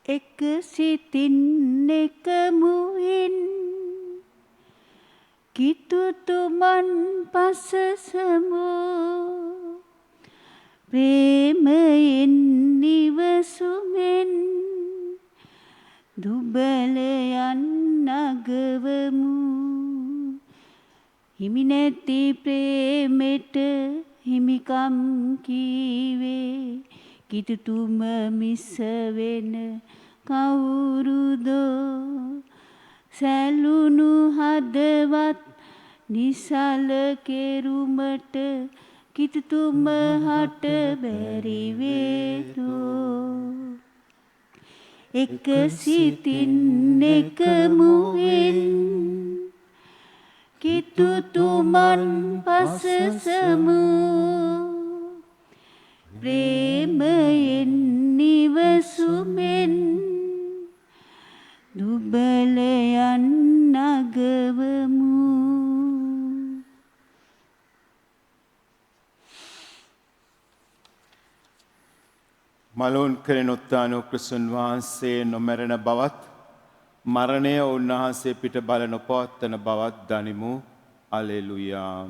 එක සිතින් එකමුවින් කිතුතුමන් පසසමු ප්‍රේමයෙන් නිවසුමෙන් දුබලයන් නගවමු හිමි නැති ප්‍රේමෙට හිමිකම් කීවේ කිතුතුම මිස වෙන කවුරුදෝ සැලුණු හදවත් නිසල කෙරුමට කිතුතුම හට බැරි වේදෝ එක සිතින් එකමුවෙන් කිතුතුමන් පසසමු ප්‍රේමයෙන් නිවසුමෙන් දුබලයන් නගවමු මලෝන් කරන උත්තාන ක්‍රිස්තුන් වහන්සේ නොමැරෙන බවත් මරණය උන්වහන්සේ පිට බල නොපවත්තන බවත් දනිමු. හලෙලුයා.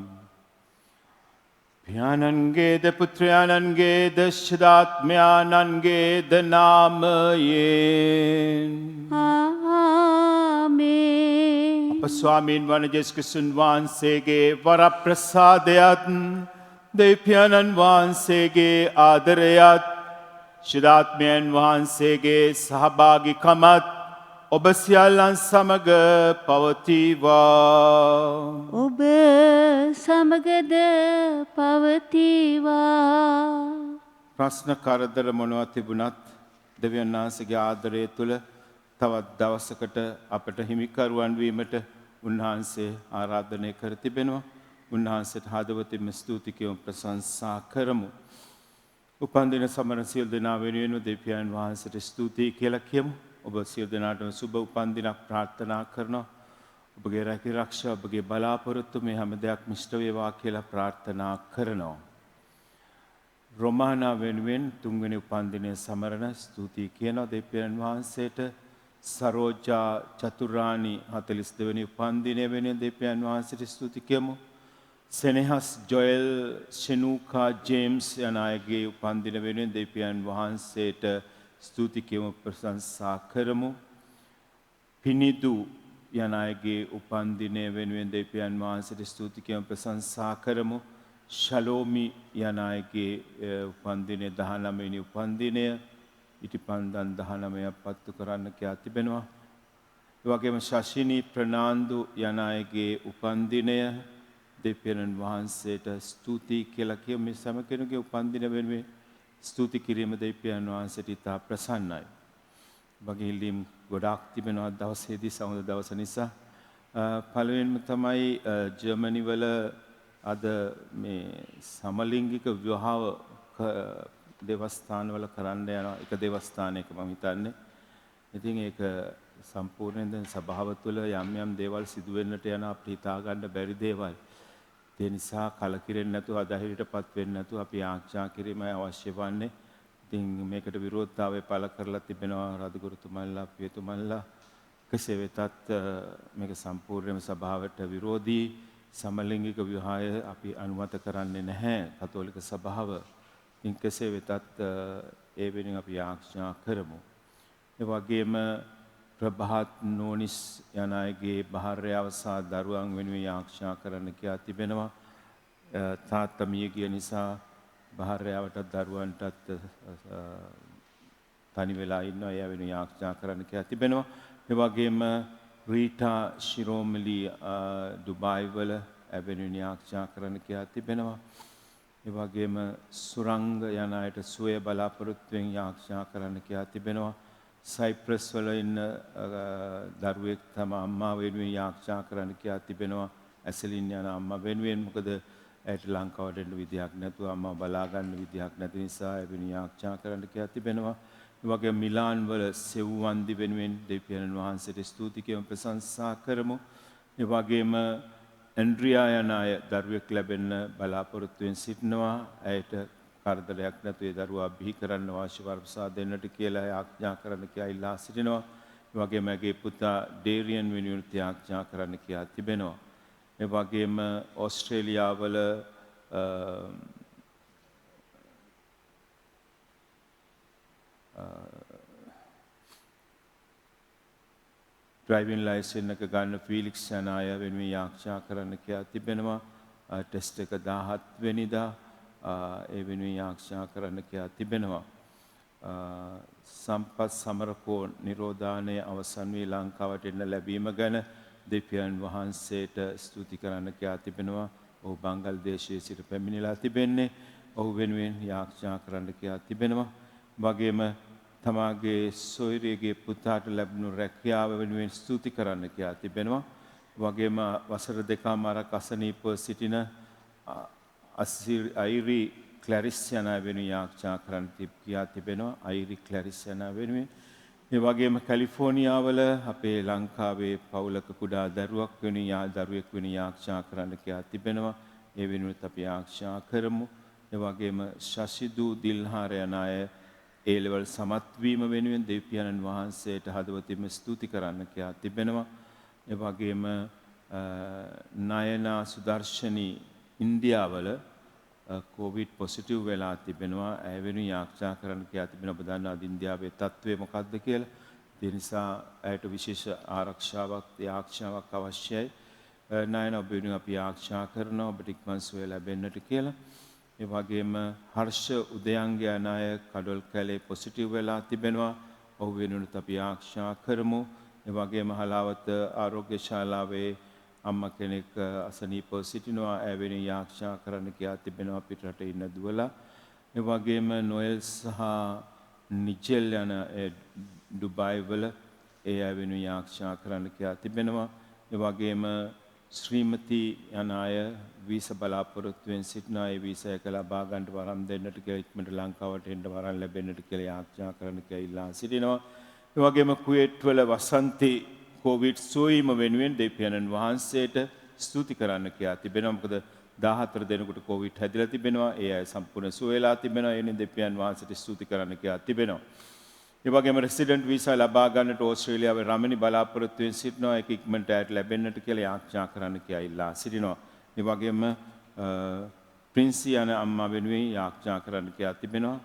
පියාණන්ගේද පුත්‍රයාණන්ගේද ශුද්ධාත්මයාණන්ගේද නාමයෙන් ආමේන්. අප ස්වාමීන් වන ජේසුස් ක්‍රිස්තුන් වහන්සේගේ වරප්‍රසාදයත් දෙවියන්න් වහන්සේගේ ආදරයත් ශුද්ධාත්මයන් වහන්සේගේ සහභාගීකමත් ඔබ සියල්ලන් සමග පවතිවා. ඔබ සමගද පවතිවා. ප්‍රශ්න කරදර මොනවා තිබුණත් දෙවියන් වහන්සේගේ ආදරය තුල තවත් දවසකට අපට හිමිකරුවන් වීමට උන්වහන්සේ ආරාධනය කර තිබෙනවා. උන්වහන්සේට හදවතින්ම ස්තුති කියමු ප්‍රශංසා කරමු. උපන්දින සමරන සියලු දෙනා වෙනුවෙන් දෙවියන් වහන්සේට ස්තුතියි කියලා කියමු. ඔබ සියලු දෙනාටම සුබ උපන්දිනක් ප්‍රාර්ථනා කරනවා. ඔබගේ රැකිරක්ෂා ඔබගේ බලාපොරොත්තු මේ හැම දෙයක්ම ඉෂ්ට වේවා කියලා ප්‍රාර්ථනා කරනවා. රොමානා වෙනුවෙන් තුන්වෙනි උපන්දිනය සමරන ස්තුතියි කියනවා දෙවියන් වහන්සේට. සරෝජා චතුරානි 42 වෙනි උපන්දිනය වෙනුවෙන් දෙවියන් වහන්සේට ස්තුති කියමු. සෙනෙහස් ජොයල් ෂෙනූකා ජේම්ස් යන අයගේ උපන්දින වෙනුවෙන් දෙවියන් වහන්සේට ස්තුති කියමු ප්‍රශංසා කරමු. පිනිදු යන අයගේ උපන්දිනය වෙනුවෙන් දෙවියන් වහන්සේට ස්තුති කියමු ප්‍රශංසා කරමු. ශලෝමි යන අයගේ උපන්දිනය 19 වෙනි උපන්දිනය ඉටිපන්දන් 19ක් පත්තු කරන්න කියා තිබෙනවා. ඒ වගේම ශෂිනී ප්‍රනාන්දු යන අයගේ උපන්දිනය දෙවියන් වහන්සේට ස්තුති කියලා කියමු. මේ සෑම කෙනෙකුගේ උපන්දින වෙනුවෙන් ස්තුති කිරීම දෙවියන් වහන්සේට ඉතා ප්‍රසන්නයි. වගේ ඉල්ලීම් ගොඩාක් තිබෙනවා දවසේදී සමුද දවස නිසා. පළවෙනිම තමයි ජර්මනි වල අද මේ සමලිංගික විවාහ දේවස්ථානවල කරන්න යන එක දේවස්ථානයක මම හිතන්නේ. ඉතින් ඒක සම්පූර්ණයෙන් සභාව තුළ යම් යම් දේවල් සිදු වෙන්නට යන අපිට හිතා ගන්න බැරි දේවල්. ඒ නිසා කලකිරෙන්නේ නැතුව අධෛර්යයටපත් වෙන්නේ නැතුව අපි ආඥා කිරීමයි අවශ්‍ය වන්නේ. ඉතින් මේකට විරෝධතාවය පළ කරලා තිබෙනවා රාජගුරුතුමන්ලා පියතුමන්ලා. කෙසේ වෙතත් මේක සම්පූර්ණයෙන්ම සභාවට විරෝධී සමලිංගික විවාහය අපි අනුමත කරන්නේ නැහැ කතෝලික සභාව. ඉතින් කෙසේ වෙතත් ඒ වෙනුවෙන් අපි ආඥා කරමු. ඒ වගේම ප්‍රභාත් නෝනිස් යන අයගේ භාර්යාව සහ දරුවන් වෙනුවෙන් ආඥා කරන්න කියා තිබෙනවා. තාත්තා මිය ගිය නිසා භාර්යාවටත් දරුවන්ටත් තනි වෙලා ඉන්නවා. ඒ වෙනුවෙන් ආඥා කරන්න කියා තිබෙනවා. ඒ වගේම රීටා ශිරෝමලි ඩුබායි වල වෙනුවෙන් ආඥා කරන්න කියා තිබෙනවා. ඒ වගේම සුරංග යන අයට සුවය බලාපොරොත්තු වෙන ආඥා කරන්න කියා තිබෙනවා. සයිප්‍රස් වල ඉන්න දරුවෙක් තම අම්මා වෙනුවෙන් ආඥා කරන්න කියා තිබෙනවා. ඇසලින් යන අම්මා වෙනුවෙන් මොකද ඇයට ලංකාවට එන්න විදියක් නැතුව අම්මා බලා ගන්න විදියක් නැති නිසා ඒ වෙනුවෙන් ආඥා කරන්න කියා තිබෙනවා. ඒ වගේම මිලාන් වල සෙව්වන්දි වෙනුවෙන් දෙවියන් වහන්සේට ස්තුති කියමු ප්‍රශංසා කරමු. ඒ වගේම ඇන්ඩ්‍රියා යන අය දරුවෙක් ලැබෙන්න බලාපොරොත්තු වෙමින් සිටිනවා. ඇයට කරදරයක් නැතුව ඒ දරුවා බිහි කරන්න අවශ්‍ය වරප්‍රසාද දෙන්නට කියලා ආඥා කරන්න කියලා ඉල්ලා සිටිනවා. ඒ වගේම මගේ පුතා ඩේරියන් වෙනුවෙන් ආඥා කරන්න කියලා තිබෙනවා. ඒ වගේම ඕස්ට්‍රේලියාවල ඩ්‍රයිවිං ලයිසන් එක ගන්න ෆීලික්ස් යන අය වෙනුවෙන් යාඥා කරන්න කියලා තිබෙනවා. ටෙස්ට් එක 17 වෙනිදා ඒ වෙනුවෙන් යාඥා කරන්න කියලා තිබෙනවා. සම්පත් සමරකෝ නිරෝධානය අවසන් වී ලංකාවට එන්න ලැබීම ගැන දෙවියන් වහන්සේට ස්තුති කරන්න කියලා තිබෙනවා. ඔහු බංගල්දේශයේ සිට පැමිණිලා තිබෙන්නේ. ඔහු වෙනුවෙන් යාඥා කරන්න කියලා තිබෙනවා. වගේම තමාගේ සොයුරියගේ පුතාට ලැබුණු රැකියාව වෙනුවෙන් ස්තුති කරන්න කියලා තිබෙනවා. වගේම වසර දෙකමාරක් අසනීපව සිටින අයිරි ක්ලැරිස් යන වෙනුවෙන් යාඥා කරන්න කියලා තිබෙනවා. අයිරි ක්ලැරිස් යන වෙනුවෙන්. ඒ වගේම කැලිෆෝනියාවල අපේ ලංකාවේ පවුලක කුඩා දරුවෙක් වෙනුවෙන් යාඥා කරන්න කියලා තිබෙනවා. ඒ වෙනුවෙන් අපි යාඥා කරමු. ඒ වගේම ශෂිදු දිල්හාර යන අය ඒ ලෙවල් සමත් වීම වෙනුවෙන් දෙවියන් වහන්සේට හදවතින්ම ස්තුති කරන්න කියලා තිබෙනවා. ඒ වගේම නයනා සුදර්ශනී ඉන්දියාවල කොවිඩ් පොසිටිව් වෙලා තිබෙනවා. ඒ වෙනුවෙන් යාඥා කරන්න කියලා තිබෙනවා. ඔබ දන්නා ඉන්දියාවේ තත්ත්වය මොකක්ද කියලා. ඒ නිසා ඇයට විශේෂ ආරක්ෂාවක් යාඥාවක් අවශ්‍යයි. නයනා ඔබ වෙනුවෙන් අපි යාඥා කරනවා ඔබට ඉක්මන් සුවය ලැබෙන්නට කියලා. ඒ වගේම හර්ෂ උදයන්ග යන අය කඩොල් කැලේ පොසිටිව් වෙලා තිබෙනවා. ඔහු වෙනුවෙන් අපි යාඥා කරමු. ඒ වගේම හලාවත ආරෝග්‍ය ශාලාවේ අම්මා කෙනෙක් අසනීපව සිටිනවා. ඒ වෙනුවෙන් යාඥා කරන්න කියලා තිබෙනවා පිටරට ඉන්න දුවලා. ඒ වගේම නොයල් සහ නිජෙල් යන ඩුබායි වල ඒ අය වෙනුවෙන් යාඥා කරන්න කියලා තිබෙනවා. ඒ වගේම ශ්‍රීමති යන අය වීසා බලාපොරොත්තුවෙන් සිටිනා. ඒ වීසා එක ලබා ගන්නට වරම් දෙන්නට කියලා ඉක්මනට ලංකාවට එන්න වරම් ලැබෙන්නට කියලා යාඥා කරන්න කියලා ඉල්ලා සිටිනවා. ඒ වගේම කුවේට් වල වසන්තී කොවිඩ් සුවීම වෙනුවෙන් දෙවියන් වහන්සේට ස්තුති කරන්න කියලා තිබෙනවා. මොකද 14 දෙනෙකුට කොවිඩ් හැදිලා තිබෙනවා. ඒ අය සම්පූර්ණ සුව වෙලා තිබෙනවා. එනින් දෙවියන් වහන්සේට ස්තුති කරන්න කියලා තිබෙනවා. ඒ වගේම රෙසිඩන්ට් වීසා ලබා ගන්නට ඕස්ට්‍රේලියාවේ රමණි බලාපොරොත්තු වෙමින් සිටිනවා. ඒක ඉක්මනට ඇයට ලැබෙන්නට කියලා යාඥා කරන්න කියලා ඉල්ලා සිටිනවා. ඒ වගේම ප්‍රින්සි යන අම්මා වෙනුවෙන් යාඥා කරන්න කියලා තිබෙනවා.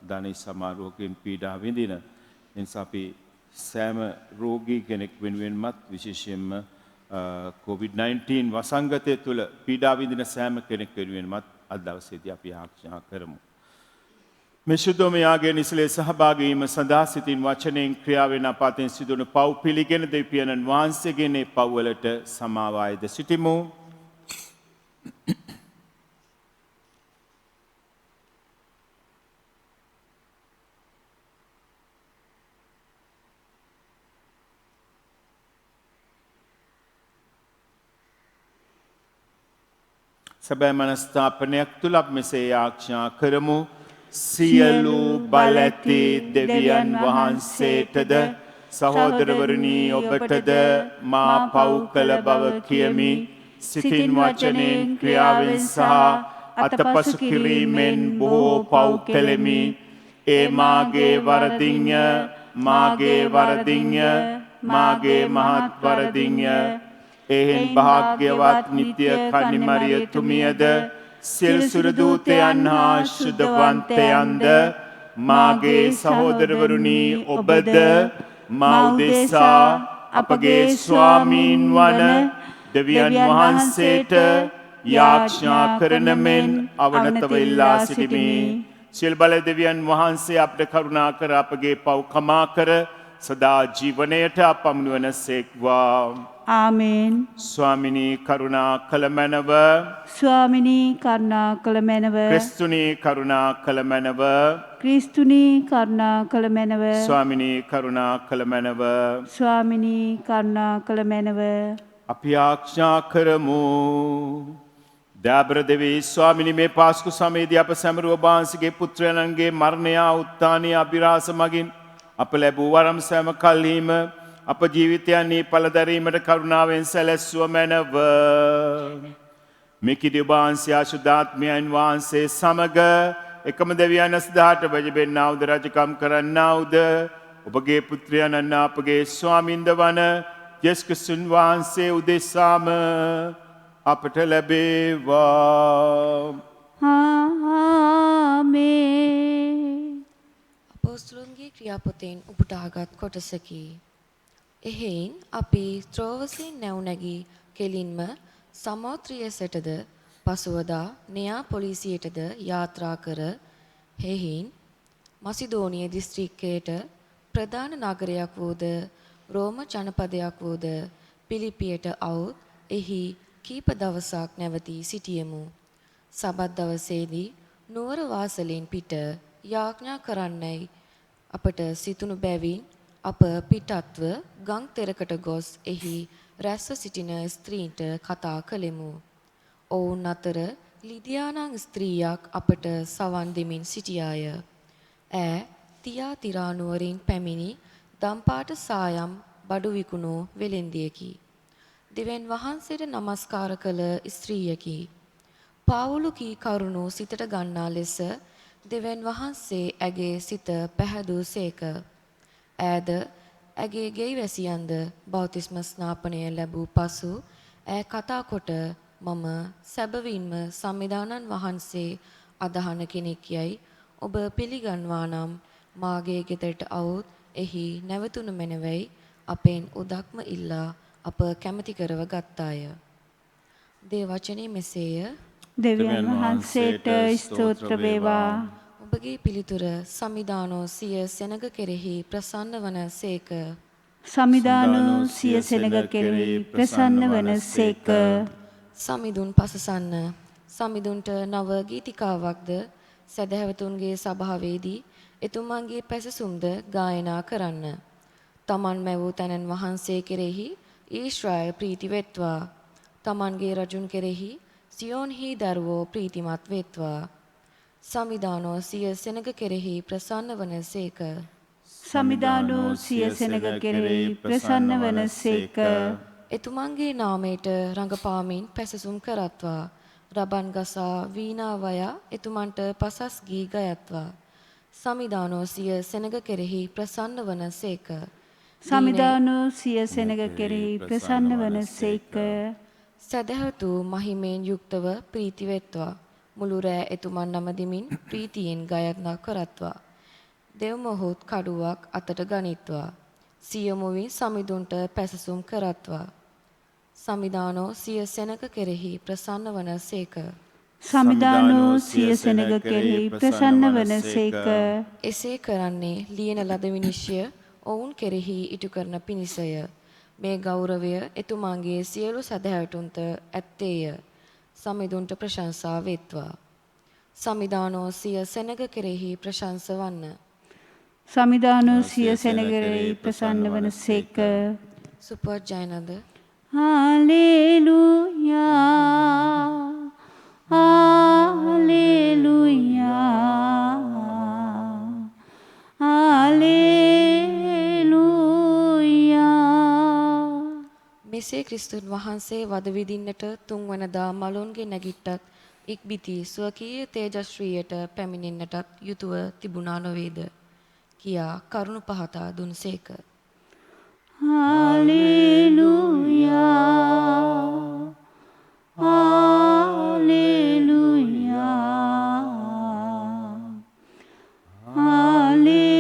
ධනි සමාරෝගයෙන් පීඩා විඳින. එනිසා අපි සෑම රෝගී කෙනෙක් වෙනුවෙන්මත් විශේෂයෙන්ම COVID-19 වසංගතය තුළ පීඩා විඳින සෑම කෙනෙක් වෙනුවෙන්මත් අද දවසේදී අපි යාඥා කරමු. මේ ශුද්ධෝම යාගයේ නිසලේ සහභාගී වීම සඳහා සිතින් වචනයෙන් ක්‍රියාවෙන් අප අතින් සිදුවන පව් පිළිගෙන දෙවියන් වහන්සේගේ මේ පව්වලට සමාවායද සිටිමු. සැබෑ මනස්ථාපනයක් තුළ අප මෙසේ යාඥා කරමු. සියලු බලඇති දෙවියන් වහන්සේටද සහෝදරවරුනි ඔබටද මා පව් කළ බව කියමි. සිතින් වචනයෙන් ක්‍රියාවෙන් සහ අතපසු කිරීමෙන් බොහෝ පව් කෙලෙමි. ඒ මාගේ වරදින්ය, මාගේ වරදින්ය, මාගේ මහත් වරදින්ය. එහෙන් භාග්‍යවත් නිත්‍ය කන්නිමරිය තුමියද සිල් සුරදූතයන් හා ශුද්ධවන්තයන්ද මාගේ සහෝදරවරුනි ඔබද මා උදෙසා අපගේ ස්වාමීන් වන දෙවියන් වහන්සේට යාඥා කරන මෙන් අවනතව ඉල්ලා සිටිමි. සියලු බල දෙවියන් වහන්සේ අපට කරුණා කර අපගේ පව් කමා කර සදා ජීවනයට අපමුණුවන සේක්වා. ආමේන්. ස්වාමිනී කරුණා කළ මැනව. ස්වාමිනී කරුණා කළ මැනව. ක්‍රිස්තුනී කරුණා කළ මැනව. ක්‍රිස්තුනී කරුණා කළ මැනව. ස්වාමිනී කරුණා කළ මැනව. ස්වාමිනී කරුණා කළ මැනව. අපි ආඥා කරමු. දාබ්‍ර දෙවී ස්වාමිනී මේ පාස්කු සමයේදී අප සැමරුව වහන්සේගේ පුත්‍රයන්ගේ මරණය උත්ථානීය අභිරහස මගින් අප ලැබූ වරම් සෑම කල්හිම අප ජීවිතයන්හි පලදැරීමට කරුණාවෙන් සැලැස්වුව මැනව. මිකිදි වහන්සේ අශුද්ධාත්මයන් වහන්සේ සමග එකම දෙවියන් සදාට බජබෙන්නාවුද රජකම් කරන්නාවුද ඔබගේ පුත්‍රයන් අපගේ ස්වාමින්ද වන යේසුස් ක්‍රිස්තුන් වහන්සේ උදෙසාම අපට ලැබේවා. ආමේන්. අපොස්තුලන්ගේ ක්‍රියාපොතෙන් උපුටාගත් කොටසකි. එහෙයින් අපි ත්‍රෝවසින් නැවුනැගී කෙලින්ම සමෝත්‍රියසටද පසුවදා නියාපොලිසියටද යාත්‍රා කර හෙයින් මසිදෝනිය දිස්ත්‍රික්කයට ප්‍රධාන නගරයක් වූද රෝම ජනපදයක් වූද පිලිපියට අවුත් එහි කීප දවසක් නැවතී සිටියෙමු. සබත් දවසේදී නුවර වාසලෙන් පිට යාඥා කරන්නයි අපට සිතුණු බැවින් අප පිටත්ව ගම් තෙරකට ගොස් එහි රැස්ව සිටින ස්ත්‍රීන්ට කතා කළෙමු. ඔවුන් අතර ලිදියානං ස්ත්‍රියක් අපට සවන් දෙමින් සිටියාය. ඈ තියාතිරා නුවරින් පැමිණි දම්පාට සායම් බඩු විකුණු වෙළෙන්දියකි. දෙවියන් වහන්සේට නමස්කාර කළ ස්ත්‍රියකි. පාවුලු කී කරුණු සිතට ගන්නා ලෙස දෙවියන් වහන්සේ ඇගේ සිත පැහැදූසේක. ඈද ඇගේ ගෙයිවැසියන්ද බෞතිස්ම ස්නාපනය ලැබූ පසු ඈ කතා කොට මම සැබවින්ම සම්විධානන් වහන්සේ අදහන කෙනෙක් යයි ඔබ පිළිගන්වා නම් මාගේ ගෙදරට අවුත් එහි නැවතුණු මැනවයි අපෙන් උදක්ම ඉල්ලා අප කැමැති කරව ගත්තාය. දේවචනේ මෙසේය. දෙවියන් වහන්සේට ස්තෝත්‍ර වේවා. ඔබගේ පිළිතුර සමිදානෝ සිය සෙනග කෙරෙහි ප්‍රසන්න වන සේක. සමිදානෝ සිය සෙනග කෙරෙහි ප්‍රසන්න වන සේක. සමිඳුන් පසසන්න. සමිඳුන්ට නව ගීතිකාවක්ද සදහැවතුන්ගේ සභාවේදී එතුමන්ගේ පැසසුම්ද ගායනා කරන්න. තමන් මැවූ තැනන් වහන්සේ කෙරෙහි ඊශ්‍රායල් ප්‍රීති වෙත්වා. තමන්ගේ රජුන් කෙරෙහි සියෝන්හි දරුවෝ ප්‍රීතිමත් වෙත්වා. සමිදානෝ සිය සෙනග කෙරෙහි ප්‍රසන්න වන සේක. සමිදානෝ සිය සෙනග කෙරෙහි ප්‍රසන්න වන සේක. එතුමන්ගේ නාමයට රඟපාමින් පැසසුම් කරත්වා. රබන් ගසා වීණා වයා එතුමන්ට පසස් ගී ගයත්වා. සමිදානෝ සිය සෙනග කෙරෙහි ප්‍රසන්න වන සේක. සමිදානෝ සිය සෙනග කෙරෙහි ප්‍රසන්න වන සේක. සදහතු මහිමෙන් යුක්තව ප්‍රීති වෙත්වා. මුළු රෑ එතුමන් නමදිමින් ප්‍රීතියෙන් ගයත්නා කරත්වා. දෙව්මොහොත් කඩුවක් අතට ගනිත්වා. සියමුවින් සමිඳුන්ට පැසසුම් කරත්වා. සමිදානෝ සිය සෙනග කෙරෙහි ප්‍රසන්න වන සේක. සමිදානෝ සිය සෙනග කෙරෙහි ප්‍රසන්න වන සේක. එසේ කරන්නේ ලියන ලද විනිශ්චය ඔවුන් කෙරෙහි ඉටු කරන පිණිසය. මේ ගෞරවය එතුමාගේ සියලු සදහැවතුන්ට ඇත්තේය. සමිඳුන්ට ප්‍රශංසා වෙත්වා. සමිදානෝ සිය සෙනග කෙරෙහි ප්‍රශංස වන්න. සමිදානෝ සිය සෙනග කෙරෙහි ප්‍රසන්න වන සේක. සුපර්ජයනද හාලෙලූයා හාලෙලූයා හාලෙලූයා. මෙසේ ක්‍රිස්තුන් වහන්සේ වද විඳින්නට තුන්වනදා මලොන්ගේ නැගිට්ටත් ඉක්බිති ස්වකීය තේජස්ශ්‍රීයට පැමිණෙන්නටත් යුතුව තිබුණා නොවේද කියා කරුණ පහතා දුන්සේක. හාලෙලූයා හාලෙලූයා හාලෙලූයා.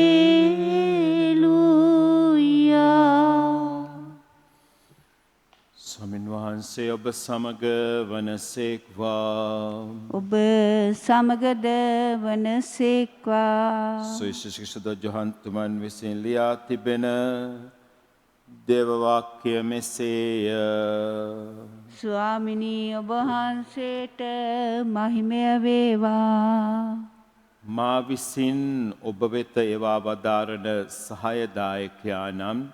ස්වාමින් වහන්සේ ඔබ සමග වනසේක්වා. ඔබ සමගද වනසේක්වා. සුවිශේෂිත ජොහන්තුමන් විසින් ලියා තිබෙන දේවවාක්‍ය මෙසේය. ස්වාමිනී ඔබ වහන්සේට මහිමය වේවා. මා විසින් ඔබ වෙත ඒවා වදාරන සහායදායකයානම්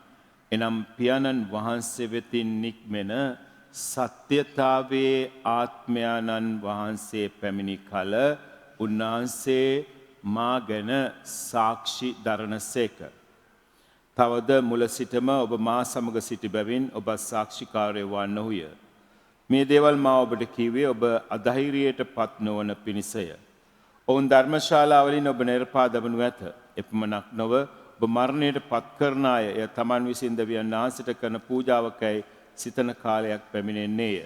එනම් පියාණන් වහන්සේ වෙතින් නික්මෙන සත්‍යතාවේ ආත්මයාණන් වහන්සේ පැමිණි කල උන්වහන්සේ මා ගැන සාක්ෂි දරණසේක. තවද මුල සිටම ඔබ මා සමග සිටි බැවින් ඔබ සාක්ෂිකාරය වන්නහුය. මේ දේවල් මා ඔබට කිව්වේ ඔබ අධෛර්යයට පත් නොවන පිණිසය. ඔවුන් ධර්මශාලාවලින් ඔබ නිර්පා දමනු ඇත. එපමණක් නොව ඔබ මරණයට පත් කරන අය එය තමන් විසින් දෙවියන් වහන්සේට කරන පූජාවකයි සිතන කාලයක් පැමිණෙන්නේය.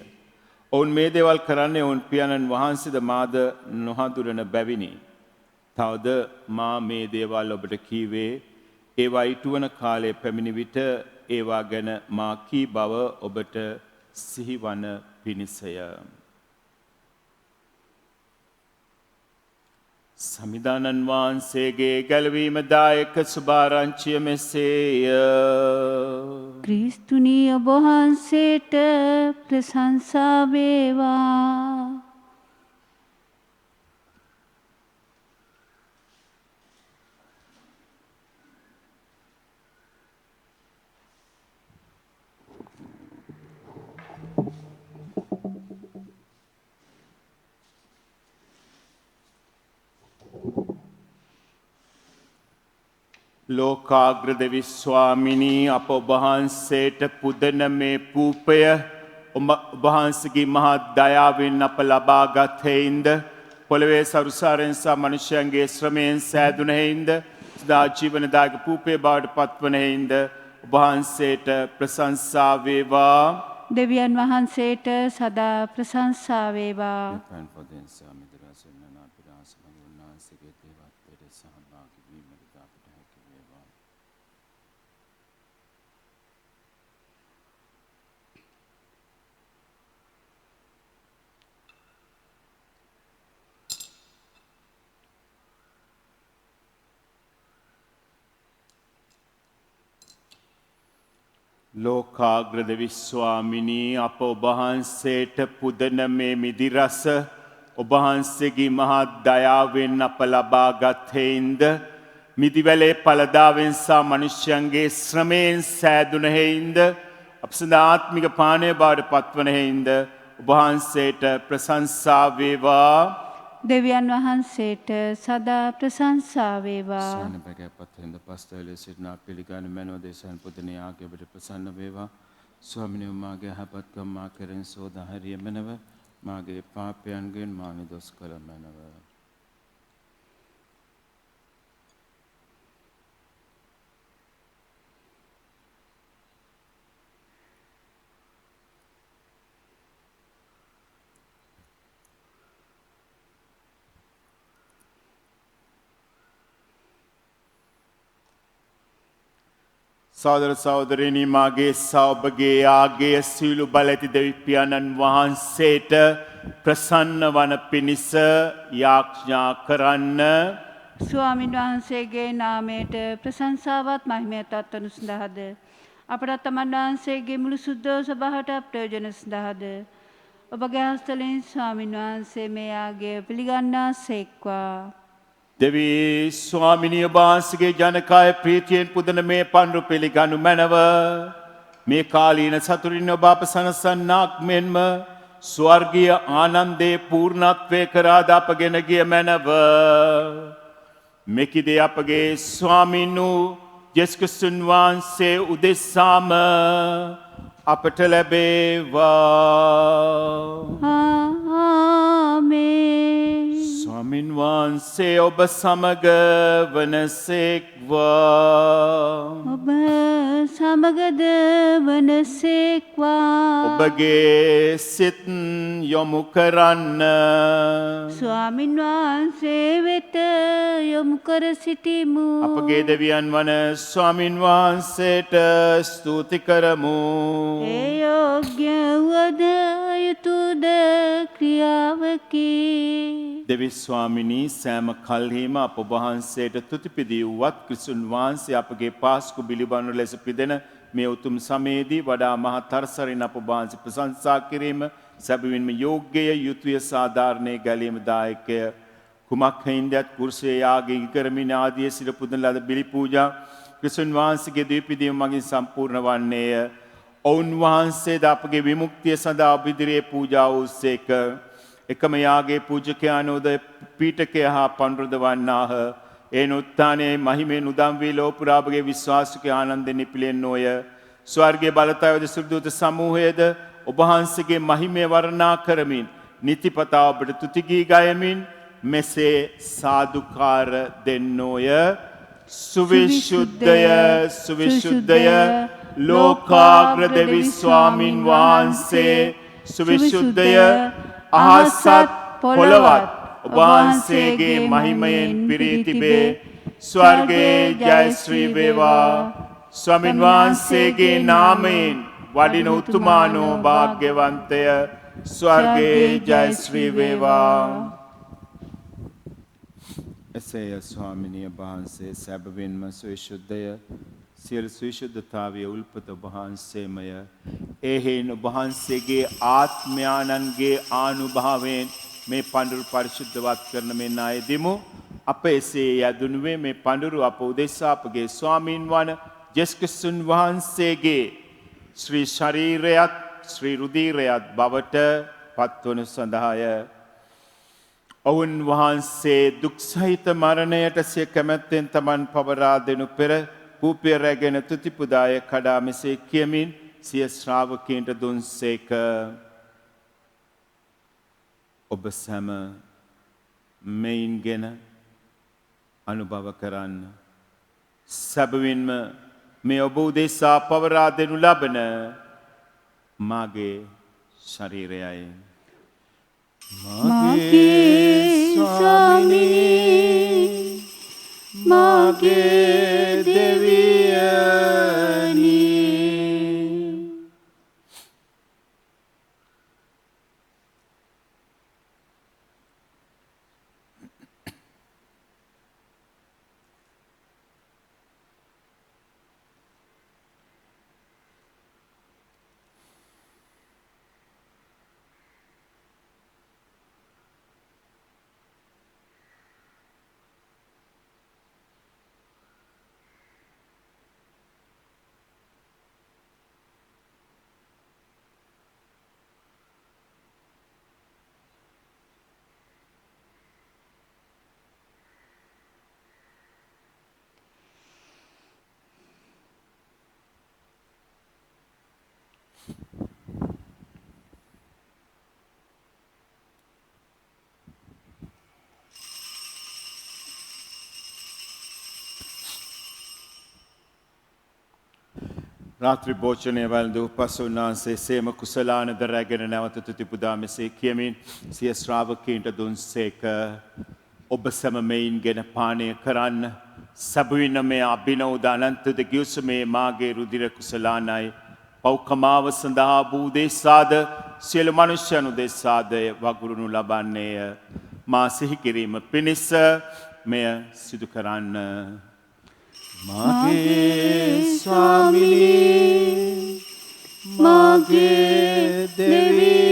ඔවුන් මේ දේවල් කරන්නේ ඔවුන් පියාණන් වහන්සේද මාද නොහඳුනන බැවිනි. තවද මා මේ දේවල් ඔබට කීවේ ඒවා ඉටුවන කාලය පැමිණි විට ඒවා ගැන මා කී බව ඔබට සිහිවන පිණිසය. සමිදානන් වහන්සේගේ ගැලවීම දායක සුභාරංචිය මෙසේය. ක්‍රිස්තුනී ඔබ වහන්සේට ප්‍රශංසා වේවා. ලෝකාග්‍ර දෙවි ස්වාමිනී අප ඔබ වහන්සේට පුදන මේ පූපය ඔබ වහන්සේගේ මහා දයාවෙන් අප ලබාගත් හේින්ද පොළවේ සරුසාරෙන් සහ මනුෂ්‍යයන්ගේ ශ්‍රමයෙන් සෑදුන හේින්ද සදා ජීවනදායක පූපය බවට පත්වන හේින්ද ඔබ වහන්සේට ප්‍රශංසා වේවා. දෙවියන් වහන්සේට සදා ප්‍රශංසා වේවා. ලෝකාග්‍ර දෙවි ස්වාමිනී අප ඔබ වහන්සේට පුදන මේ මිදි රස ඔබ වහන්සේගේ මහා දයාවෙන් අප ලබාගත් හේින්ද මිදිවැලේ පළදාවෙන් සහ මනුෂ්‍යයන්ගේ ශ්‍රමයෙන් සෑදුන හේින්ද අප සදා ආත්මික පානය බවට පත්වන හේින්ද ඔබ වහන්සේට ප්‍රශංසා වේවා. දෙවියන් වහන්සේට සදා ප්‍රශංසා වේවා. පත්හෙන්ද පස්තවලේ සිටිනා පිළිගන්න මැනව දේශයන් පුදන යාගයට ප්‍රසන්න වේවා. ස්වාමිනේ මාගේ යහපත්කම් මා කෙරෙන් සෝදා හැරිය මැනව මාගේ පාපයන්ගෙන් මා නිදොස් කළ මැනව. සහෝදර සහෝදරියනි මාගේ සෞභගේ යාගේ සීල බල ඇති දෙවි පියාණන් වහන්සේට ප්‍රසන්න වන පිණිස යාඥා කරන්න. ස්වාමීන් වහන්සේගේ නාමයට ප්‍රශංසාවත් මහිමයත් අත්වනු සඳහාද අපට තමන් වහන්සේගේ මුළු සුද්ධ සභාවට ප්‍රයෝජන සඳහාද ඔබගේ හස්තලින් ස්වාමීන් වහන්සේ මේ යාගය පිළිගන්නා සේක්වා. දෙවි ස්වාමිනිය වහන්සේගේ ජනකාය ප්‍රීතියෙන් පුදන මේ පන්රු පිළිගනු මැනව. මේ කාලීන සතුරින් ඔබ අප සනසන්නාක් මෙන්ම ස්වර්ගීය ආනන්දේ පූර්ණත්වය කරා ද අපගෙන ගිය මැනව. මෙකිදී අපගේ ස්වාමින් වූ යේසුස් ක්‍රිස්තුන් වහන්සේ උදෙසාම අපට ලැබේවා. ආමේන්. ස්වාමින් වහන්සේ ඔබ සමග වනසේක්වා. ඔබ සමගද වනසේක්වා. ඔබගේ සිත් යොමු කරන්න. ස්වාමින් වහන්සේ වෙත යොමු කර සිටිමු. අපගේ දෙවියන් වන ස්වාමින් වහන්සේට ස්තුති කරමු. ඒ යෝග්‍ය වූද යුතුයද ක්‍රියාවකි. දෙවි ස්වාමිනී සෑම කල්හිම අප වහන්සේට තුතිපිදී වුවත් ක්‍රිස්තුන් වහන්සේ අපගේ පාස්කු බිලිබඳු ලෙස පිදෙන මේ උතුම් සමයේදී වඩා මහත් තරසරින් අප වහන්සේ ප්‍රශංසා කිරීම සැබවින්ම යෝග්‍යය යුතුය සාධාරණයේ ගැලීම දායකය. කුමක් හින්දත් කුරුසේ යාගය කරමින් ආදී සිර පුදන ලද බිලි පූජා ක්‍රිස්තුන් වහන්සේගේ දීපිදීම මගින් සම්පූර්ණ වන්නේය. ඔවුන් වහන්සේද අපගේ විමුක්තිය සඳහා ඉදිරියේ පූජා වූසේක. එකම යාගේ පූජකයානෝද පීඨකය හා පඬුරුද වන්නාහ. එන උත්ථානයේ මහිමෙන් උදම් වී ලෝපුරාභගේ විශ්වාසික ආනන්දෙන් නිපිලෙන්නෝය. ස්වර්ගයේ බලතයෝද සුදූත සමූහයේද ඔබ වහන්සේගේ මහිමය වර්ණනා කරමින් නිතිපතා ඔබට තුති ගී ගයමින් මෙසේ සාදුකාර දෙන්නෝය. සුවිශුද්ධය සුවිශුද්ධය ලෝකාග්‍ර දෙවි ස්වාමින් වහන්සේ සුවිශුද්ධය අහසත් පොළවත් ඔබ වහන්සේගේ මහිමයෙන් පිරී තිබේ. ස්වර්ගයේ ජය ශ්‍රී වේවා. ස්වාමින් වහන්සේගේ නාමයෙන් වඩින උතුමානෝ භාග්‍යවන්තය. ස්වර්ගයේ ජය ශ්‍රී වේවා. එසේය ස්වාමිනිය වහන්සේ සැබවින්ම සවිශුද්ධය. සියලු සවිශුද්ධතාවයේ උල්පත ඔබ වහන්සේමය. එහෙයින් ඔබ වහන්සේගේ ආත්මයාණන්ගේ ආනුභාවයෙන් මේ පඬුරු පරිශුද්ධවත් කරන මේ ණයදෙමු. අප එසේ යදුනුවේ මේ පඬුරු අප උදෙසා අපගේ ස්වාමීන් වන ජේසුස් ක්‍රිස්තුන් වහන්සේගේ ශ්‍රී ශරීරයත් ශ්‍රී රුධිරයත් බවට පත්වනු සඳහාය. ඔවුන් වහන්සේ දුක් සහිත මරණයට සිය කැමැත්තෙන් තමන් පවරා දෙනු පෙර කූපය රැගෙන තුති පුදාය කඩා මෙසේ කියමින් සිය ශ්‍රාවකයන්ට දුන්සේක. ඔබ සැම මෙයින්ගෙන අනුභව කරන්න. සැබවින්ම මේ ඔබ උදෙසා පවරා දෙනු ලබන මාගේ ශරීරයයි. මාගේ ස්වාමිනී මාගේ දෙවියනි. රාත්‍රී භෝජනය වැළඳු පසු උන්වහන්සේ සේම කුසලානද රැගෙන නැවත තුති පුදා මෙසේ කියමින් සිය ශ්‍රාවකයන්ට දුන්සේක. ඔබ සැම මෙයින්ගෙන පානය කරන්න. සැබවින්ම මේ අභිනව අනන්තද ගිවිසුමේ මාගේ රුධිර කුසලානයි. පෞකමාව සඳහා වූ දේශාද සියලු මනුෂ්‍යයන් උදෙසාද වගුරුනු ලබන්නේය. මා සිහි කිරීම පිණිස මෙය සිදු කරන්න. මාගේ ස්වාමිනී මාගේ දෙවියනි.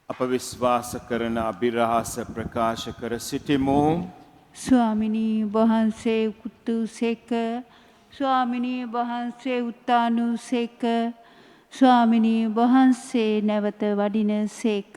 අප විශ්වාස කරන අභිරහස ප්‍රකාශ කර සිටිමු. ස්වාමිනී වහන්සේ උතුසේක. ස්වාමිනී වහන්සේ උත්තානුසේක. ස්වාමිනී වහන්සේ නැවත වඩිනසේක.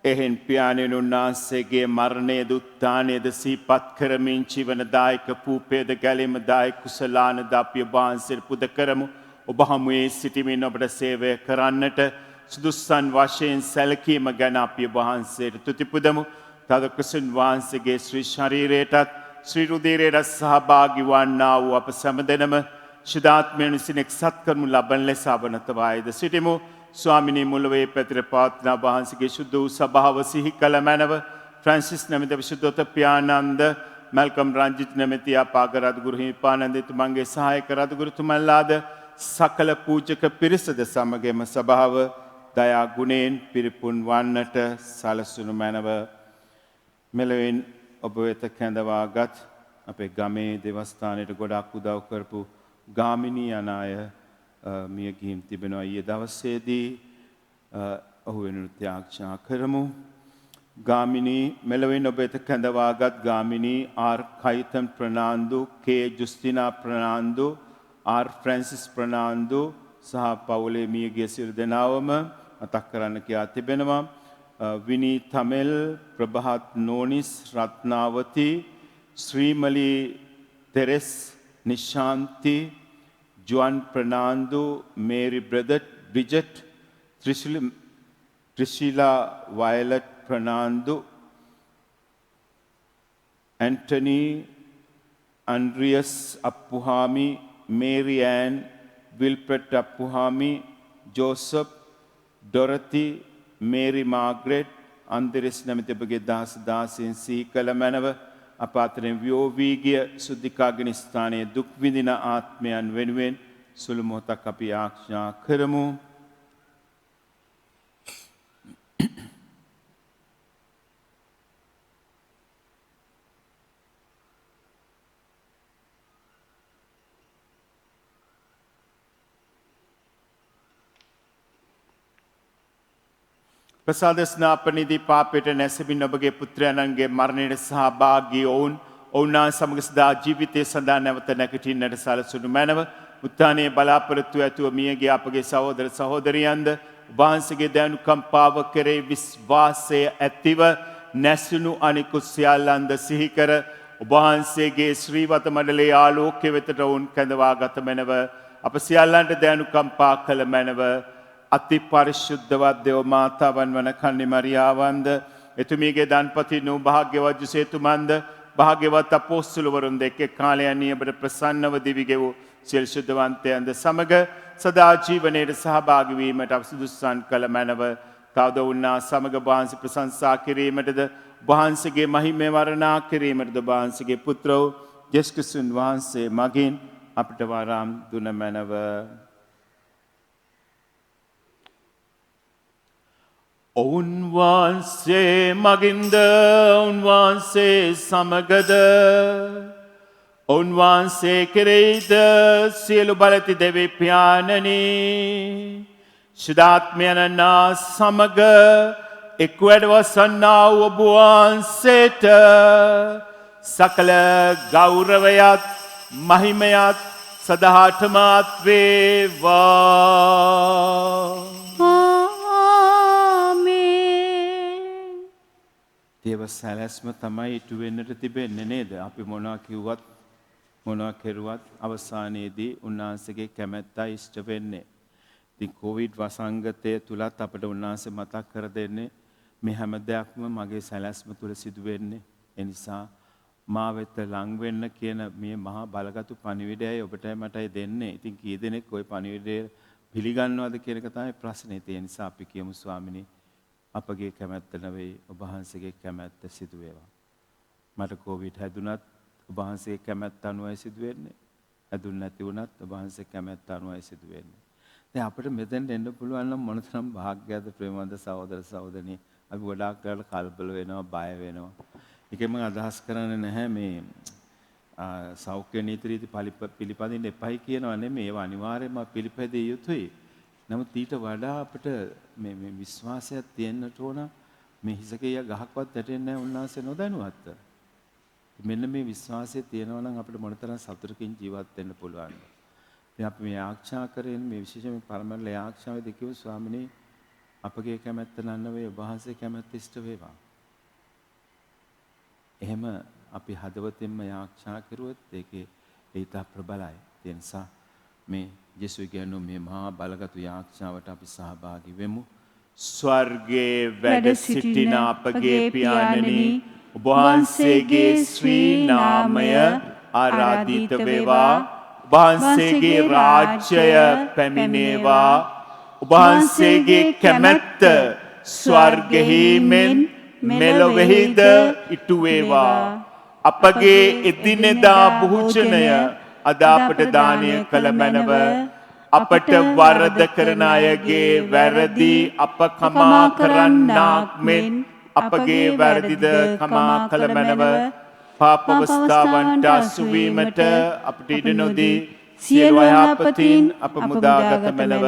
එහෙන් පියාණන් උන්වහන්සේගේ මරණයද උත්ථානයද සිහිපත් කරමින් ජීවනදායක පූපේද ගැලීමදායක කුසලානද අපි ඔබ වහන්සේට පුද කරමු. ඔබ හමුවේ සිටිමින් ඔබට සේවය කරන්නට සුදුස්සන් වශයෙන් සැලකීම ගැන අපි ඔබ වහන්සේට තුති පුදමු. තද ක්‍රිස්තුන් වහන්සේගේ ශ්‍රී ශරීරයටත් ශ්‍රී රුධිරයටත් සහභාගී වන්නා වූ අප සැමදෙනම ශුද්ධාත්මයෙන් විසින් එක්සත් කරනු ලබන ලෙස අවනතවායද සිටිමු. ස්වාමිනී මුල්වේ පැතිර පවත්නා වහන්සේගේ ශුද්ධ වූ සභාව සිහි කළ මැනව ෆ්‍රැන්සිස් නැමැති විශුද්ධෝත පියානන්ද මල්කම් රංජිත් නැමැති අපාග රදගුරු හිමිපාණන්දතුමන්ගේ සහායක රදගුරුතුමන්ලාද සකල පූජක පිරිසද සමගම සභාව දයා ගුණයෙන් පිරිපුන් වන්නට සලසුණු මැනව. මෙලොවින් ඔබ වෙත කැඳවාගත් අපේ ගමේ දෙවස්ථානයට ගොඩක් උදව් කරපු ගාමිණී යන අය මිය ගිහින් තිබෙනවා ඊයේ දවසේදී ඔහු වෙනුත් යාඥා කරමු. ගාමිණී මෙලොවින් ඔබ වෙත කැඳවාගත් Gamini R Kaithan Fernando K Justina Fernando R Francis Fernando සහ පවුලේ මියගිය සියලු දෙනාවම මතක් කරන්න කියා තිබෙනවා. විනී තමෙල් ප්‍රභාත් නෝනිස් රත්නාවති ශ්‍රීමලි තෙරෙස් නිශාන්ති ජුවන් ප්‍රනාන්දු මේරි බ්‍රිජට් ත්‍රිශිලා වයලට් ප්‍රනාන්දු ඇන්ටනි අන්ඩ්‍රියස් අප්පුහාමි මේරි ඇන් විල්ප්‍රට් අප්පුහාමි ජෝසප් ඩොරති මේරි මාග්‍රෙට් අන්දිරිස් නැමැති ඔබගේ දාස දාසීන් සිහි කළ මැනව අප අතරින් වියෝවී ගිය සුද්ධිකාගිනි ස්ථානයේ දුක් විඳින ආත්මයන් වෙනුවෙන් සුළු මොහොතක් අපි යාඥා කරමු. ප්‍රසාද ස්නාපනිදී පාපයට නැසෙමින් ඔබගේ පුත්‍රයන්ගේ මරණයට සහභාගී ඔවුන් සමග සදා ජීවිතය සඳහා නැවත නැගිටින්නට සලසනු මැනව. උත්ථානයේ බලාපොරොත්තු ඇතුව මියගිය අපගේ සහෝදර සහෝදරියන්ද වහන්සේගේ දයනුකම්පාව කෙරෙහි විශ්වාසය ඇතිව නැසුණු අනිකුත් සියල්ලන්ද සිහි කර ඔබ වහන්සේගේ ශ්‍රීවත මඩලේ ආලෝකය වෙතට ඔවුන් කැඳවාගත මැනව. අප සියල්ලන්ට දයනුකම්පා කළ මැනව. අති පරිශුද්ධවත් දේව මාතාවන් වන කන්නි මරියාවන්ද එතුමියගේ දන්පති නූ භාග්‍යවත් යුසේතුමන්ද භාග්‍යවත් අපොස්තුලවරුන් දෙක කාලයන්හි ඔබට ප්‍රසන්නව දිවි ගෙවූ සියලු ශුද්ධවන්තයන්ද සමග සදා ජීවනයේ සහභාගී වීමට අප සුදුසුසන් කළ මැනව. තවද උන්නා සමග වහන්සේ ප්‍රශංසා කිරීමටද වහන්සේගේ මහිමය වර්ණනා කිරීමටද වහන්සේගේ පුත්‍ර වූ යේසුස් ක්‍රිස්තුන් වහන්සේ මගින් අපට වරම් දුන මැනව. ඔවුන් වහන්සේ මගින්ද ඔවුන් වහන්සේ සමගද ඔවුන් වහන්සේ කෙරෙහිද සියලු බලති දෙවි පියාණනි ශුද්ධාත්මයන්නා සමග එක් වැඩවසන්නා වූ ඔබ වහන්සේට සකල ගෞරවයත් මහිමයත් සදාටමත් වේවා. දේව සැලැස්ම තමයි ඉටු වෙන්නට තිබෙන්නේ නේද? අපි මොනවා කිව්වත් මොනවා කෙරුවත් අවසානයේදී උන්වහන්සේගේ කැමැත්තයි ඉෂ්ට වෙන්නේ. ඉතින් කොවිඩ් වසංගතය තුලත් අපිට උන්වහන්සේ මතක් කර දෙන්නේ මේ හැම දෙයක්ම මගේ සැලැස්ම තුල සිදු වෙන්නේ. ඒ නිසා මා වෙත ලං වෙන්න කියන මේ මහා බලගතු පණිවිඩයයි ඔබටයි මටයි දෙන්නේ. ඉතින් කී දෙනෙක් ওই පණිවිඩය පිළිගන්නවද කියන එක තමයි ප්‍රශ්නේ. ඒ නිසා අපි කියමු ස්වාමිනේ අපගේ කැමැත්ත නෙවෙයි ඔබ වහන්සේගේ කැමැත්ත සිදු වේවා. මට කොවිඩ් හැදුනත් ඔබ වහන්සේගේ කැමැත්ත අනුවයි සිදු වෙන්නේ. හැදුන් නැති වුණත් ඔබ වහන්සේගේ කැමැත්ත අනුවයි සිදු වෙන්නේ. දැන් අපිට මෙතෙන් එන්න පුළුවන් නම් මොනතරම් වාග්යද ප්‍රේමවන්ත සහෝදර සහෝදරනි. අපි ගොඩාක් වෙලාවට කලබල වෙනවා, බය වෙනවා. ඒකෙන් මම අදහස් කරන්නේ නැහැ මේ සෞඛ්‍ය නීති රීති පිළිපදින්න එපයි කියනවා නෙමෙයි. ඒවා අනිවාර්යයෙන්ම පිළිපැදිය යුතුයි. නමුත් ඊට වඩා අපිට මේ විශ්වාසයක් තියෙන්නට ඕන මේ හිසකේ ගහක්වත් වැටෙන්නේ නැහැ උන්වහන්සේ නොදැනුවත්ව. මෙන්න මේ විශ්වාසය තියෙනවා නම් අපිට මොනතරම් සතුටකින් ජීවත් වෙන්න පුළුවන්ද? ඉතින් අපි මේ ආඥා කරගෙන මේ විශේෂයෙන් පරමල ආඥාවේදී කිව්ව ස්වාමිනේ අපගේ කැමැත්ත නන්නවේ ඔබ වහන්සේ කැමැත්ත ඉෂ්ට වේවා. එහෙම අපි හදවතින්ම ආඥා කරුවොත් ඒකේ ඊට ප්‍රබලයි. ඒ නිසා මේ යේසුස් කියනෝ මේ මහා බලගතු යාඥාවට අපි සහභාගී වෙමු. ස්වර්ගයේ වැඩ සිටින අපගේ පියාණනි ඔබ වහන්සේගේ ශ්‍රී නාමය ආරාධිත වේවා. ඔබ වහන්සේගේ රාජ්‍යය පැමිණේවා. ඔබ වහන්සේගේ කැමැත්ත ස්වර්ගෙහි මෙන් මෙලොවෙහිද ඉටු වේවා. අපගේ එදිනෙදා භෝජනය අද අපට දානය කළ මැනව. අපට වරද කරන අයගේ වැරදි අප කමා කරන්නාක් මෙන් අපගේ වැරදිද කමා කළ මැනව. පාප අවස්ථාවන්ට අසු වීමට අපට ඉඩ නොදී සියලු යහපතින් අප මුදාගත මැනව.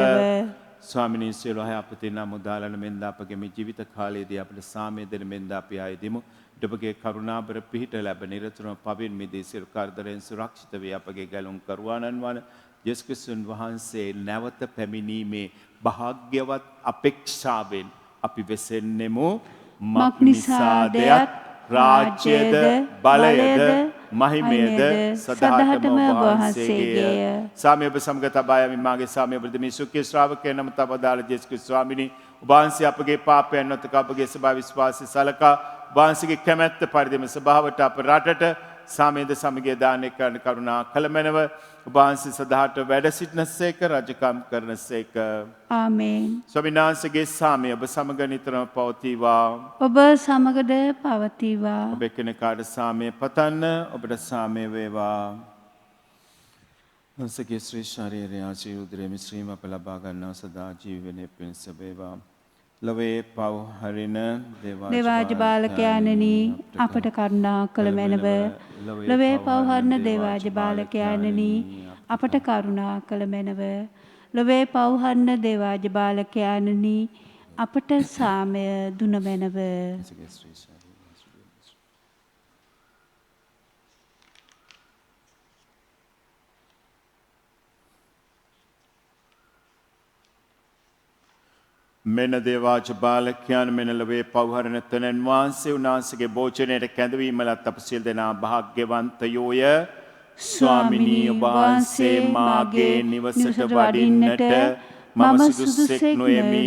ස්වාමිනී සියලු යහපතින් මුදාලන මෙන්ද අපගේ මේ ජීවිත කාලයේදී අපට සාමය දෙන මෙන්ද අපි ආයෙදිමු. ඔබගේ කරුණාබර පිහිට ලැබ නිරතුරුව පවින් මිදී සියලු කරදරෙන් සුරක්ෂිත වේ අපගේ ගැලුම් කරුවාණන් වන යේසුස් ක්‍රිස්තුන් වහන්සේ නැවත පැමිණීමේ භාග්‍යවත් අපේක්ෂාවෙන් අපි වෙසෙන්නෙමු. මක් නිසාදයත් රාජ්‍යද බලයද මහිමයද සදහටම වහන්සේගේය. සාමය ඔබ සමග තබා යමින් මාගේ සාමය ඔබ දෙමි සුඛී ශ්‍රාවකයන් නම තවදාළ යේසුස් ක්‍රිස්තුස් ස්වාමිනී ඔබ වහන්සේ අපගේ පාපයන් නොතක අපගේ සබා විශ්වාසය සලකා ඔබ වහන්සේගේ කැමැත්ත පරිදිම සභාවට අප රටට සාමයද සමගිය දානය කරන කරුණා කළමැනව ඔබ වහන්සේ සදාට වැඩ සිටිනසේක රජකම් කරනසේක. ආමේන්. ස්වාමීන් වහන්සේගේ සාමය ඔබ සමග නිතරම පවතිවා. ඔබ සමගද පවතිවා. ඔබ එකිනෙකාට සාමය පතන්න ඔබට සාමය වේවා. වහන්සේගේ ශ්‍රී ශරීරය ආශීර්වාද උදරේ මිශ්‍රීම අප ලබා ගන්නා සදා ජීවනයේ පිණිස වේවා. ලොවේ පව් හරින දේවාජ බාලකයාණනි අපට කරුණා කළ මැනව. ලොවේ පව් හරින දේවාජ බාලකයාණනි අපට කරුණා කළ මැනව. ලොවේ පව් හරින දේවාජ බාලකයාණනි අපට සාමය දුන මැනව. මෙන දේවාජ බාලකයන් මෙන ලොවේ පව්හරණ තනන් වහන්සේ උන්වහන්සේගේ භෝජනයට කැඳවීමලත් අප සියලු දෙනා භාග්‍යවන්තයෝය. ස්වාමිනී ඔබ වහන්සේ මාගේ නිවසට වඩින්නට මම සුදුසෙක් නොෙමි.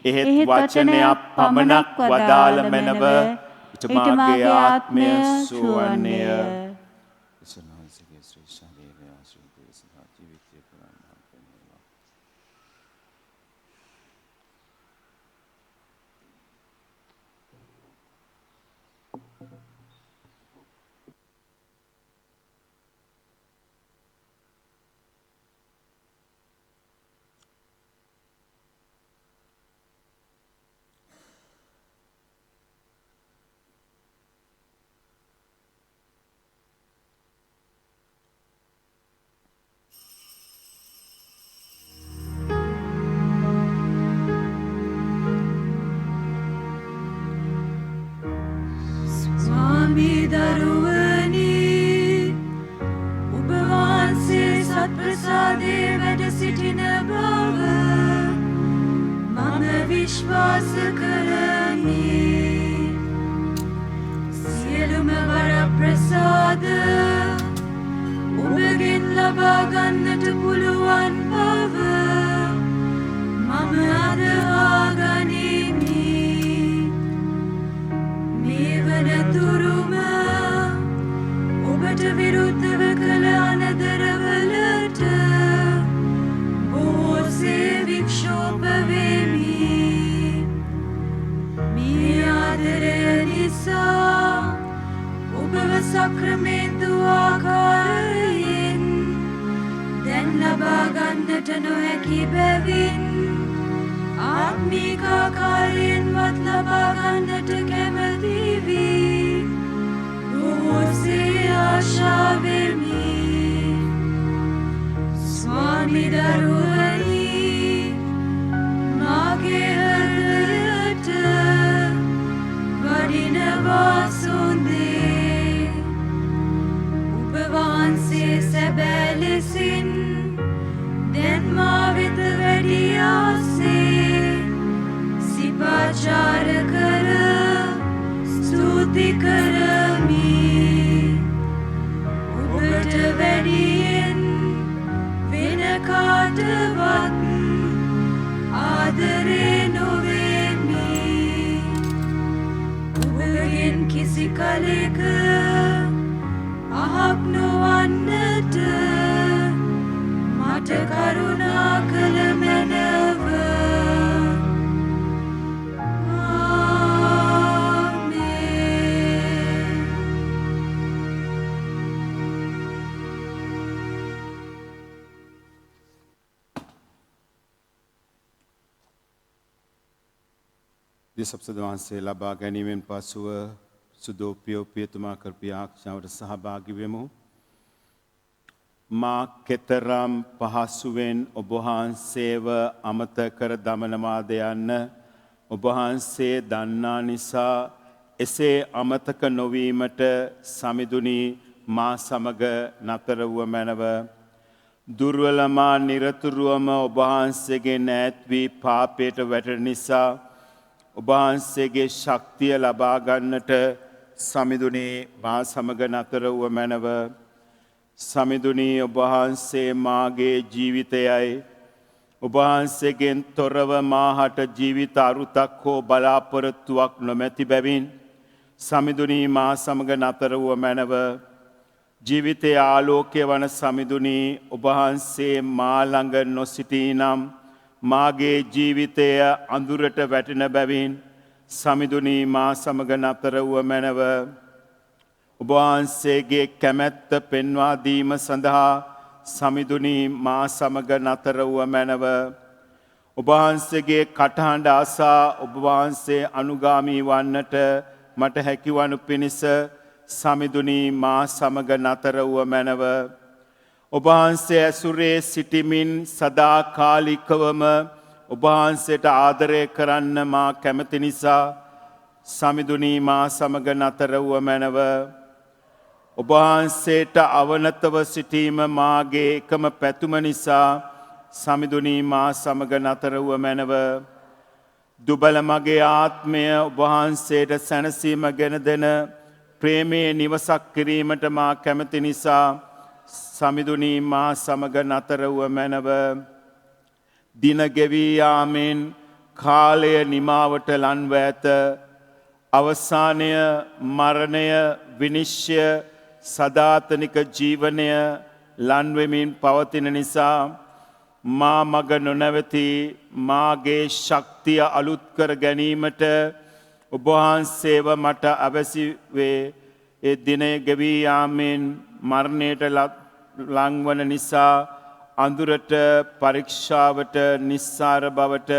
එහෙත් වචනයක් පමණක් වදාළ මැනව ඊට මාගේ ආත්මය සුවන්නේය. විශ්වාස කරමි. සියලුම වරප්‍රසාද ඔබගෙන් ලබා ගන්නට පුළුවන් බව මම අදහා ගනිමි. මේ වනතුරුම ඔබට විරුද්ධව කළ අනදරවලට බොහෝසේ වික්ෂෝප වෙමි. මේ ආදරය නිසා ඔබව සක්‍රමේන්තු ආකාරයෙන් දැන් ලබා ගන්නට නොහැකි බැවින් ආත්මික ආකාරයෙන්වත් ලබා ගන්නට කැමති වී බොහෝසේ ආශා වෙමි. ස්වාමි දරුවනි මාගේ හෘදයට වඩිනවා සොඳේ. ඔබ වහන්සේ සැබෑ ලෙසින් දැන් මා වෙත වැඩියාසේ සිපාචාර කර ස්තුති කරමි. ඔබට වැඩියෙන් වෙන කාටවත් ආදරේ නොවෙමි. ඔබගෙන් කිසි කලෙක අහක් නොවන්නට මට කරුණා කළ මැනව. ආමේන්. දෙසප්සද වහන්සේ ලබා ගැනීමෙන් පසුව සුදෝපියෝ පියතුමා කර පියාඥාවට සහභාගී වෙමු. මා කෙතරම් පහසුවෙන් ඔබ වහන්සේව අමතක කර දමනවාද යන්න ඔබ වහන්සේ දන්නා නිසා එසේ අමතක නොවීමට සමිඳුනි මා සමග නතර වූ මැනව දුර්වලමා නිරතුරුවම ඔබ වහන්සේගේ ඈත් වී පාපයට වැටෙන නිසා ඔබ වහන්සේගේ ශක්තිය ලබා ගන්නට සමිඳුනි මා සමග නතර වූ මැනව සමිඳුනි ඔබ වහන්සේ මාගේ ජීවිතයයි ඔබ වහන්සේගෙන් තොරව මාහට ජීවිත අරුතක් හෝ බලාපොරොත්තුවක් නොමැති බැවින් සමිඳුනි මා සමග නතර වූ මැනව ජීවිතයේ ආලෝකය වන සමිඳුනි ඔබ වහන්සේ මා ළඟ නොසිටී නම් මාගේ ජීවිතය අඳුරට වැටෙන බැවින් සමිඳුනි මා සමග නතර වූ මැනව ඔබ වහන්සේගේ කැමැත්ත පෙන්වා දීම සඳහා සමිඳුනි මා සමග නතර වූ මැනව ඔබ වහන්සේගේ කටහඬ ආසා ඔබ වහන්සේ අනුගාමී වන්නට මට හැකිවනු පිණිස සමිඳුනි මා සමග නතර වූ මැනව ඔබ වහන්සේ ඇසුරේ සිටිමින් සදාකාලිකවම ඔබ වහන්සේට ආදරය කරන්න මා කැමති නිසා සමිඳුනි මා සමග නතර වූ මැනව ඔබ වහන්සේට අවනතව සිටීම මාගේ එකම පැතුම නිසා සමිඳුනි මා සමග නතර වූ මැනව දුබල මගේ ආත්මය ඔබ වහන්සේට සැනසීම ගෙන දෙන ප්‍රේමයේ නිවසක් කිරීමට මා කැමති නිසා සමිඳුනි මා සමග නතර වූ මැනව දින ගෙවී යාමෙන් කාලය නිමාවට ලන්ව ඇත අවසානය මරණය විනිශ්චය සදාතනික ජීවනය ලන්වෙමින් පවතින නිසා මා මග නොනැවති මාගේ ශක්තිය අලුත් කර ගැනීමට ඔබ වහන්සේව මට අවැසි වේ ඒ දිනය ගෙවී යාමෙන් මරණයට ලංවන නිසා අඳුරට පරීක්ෂාවට නිස්සාර බවට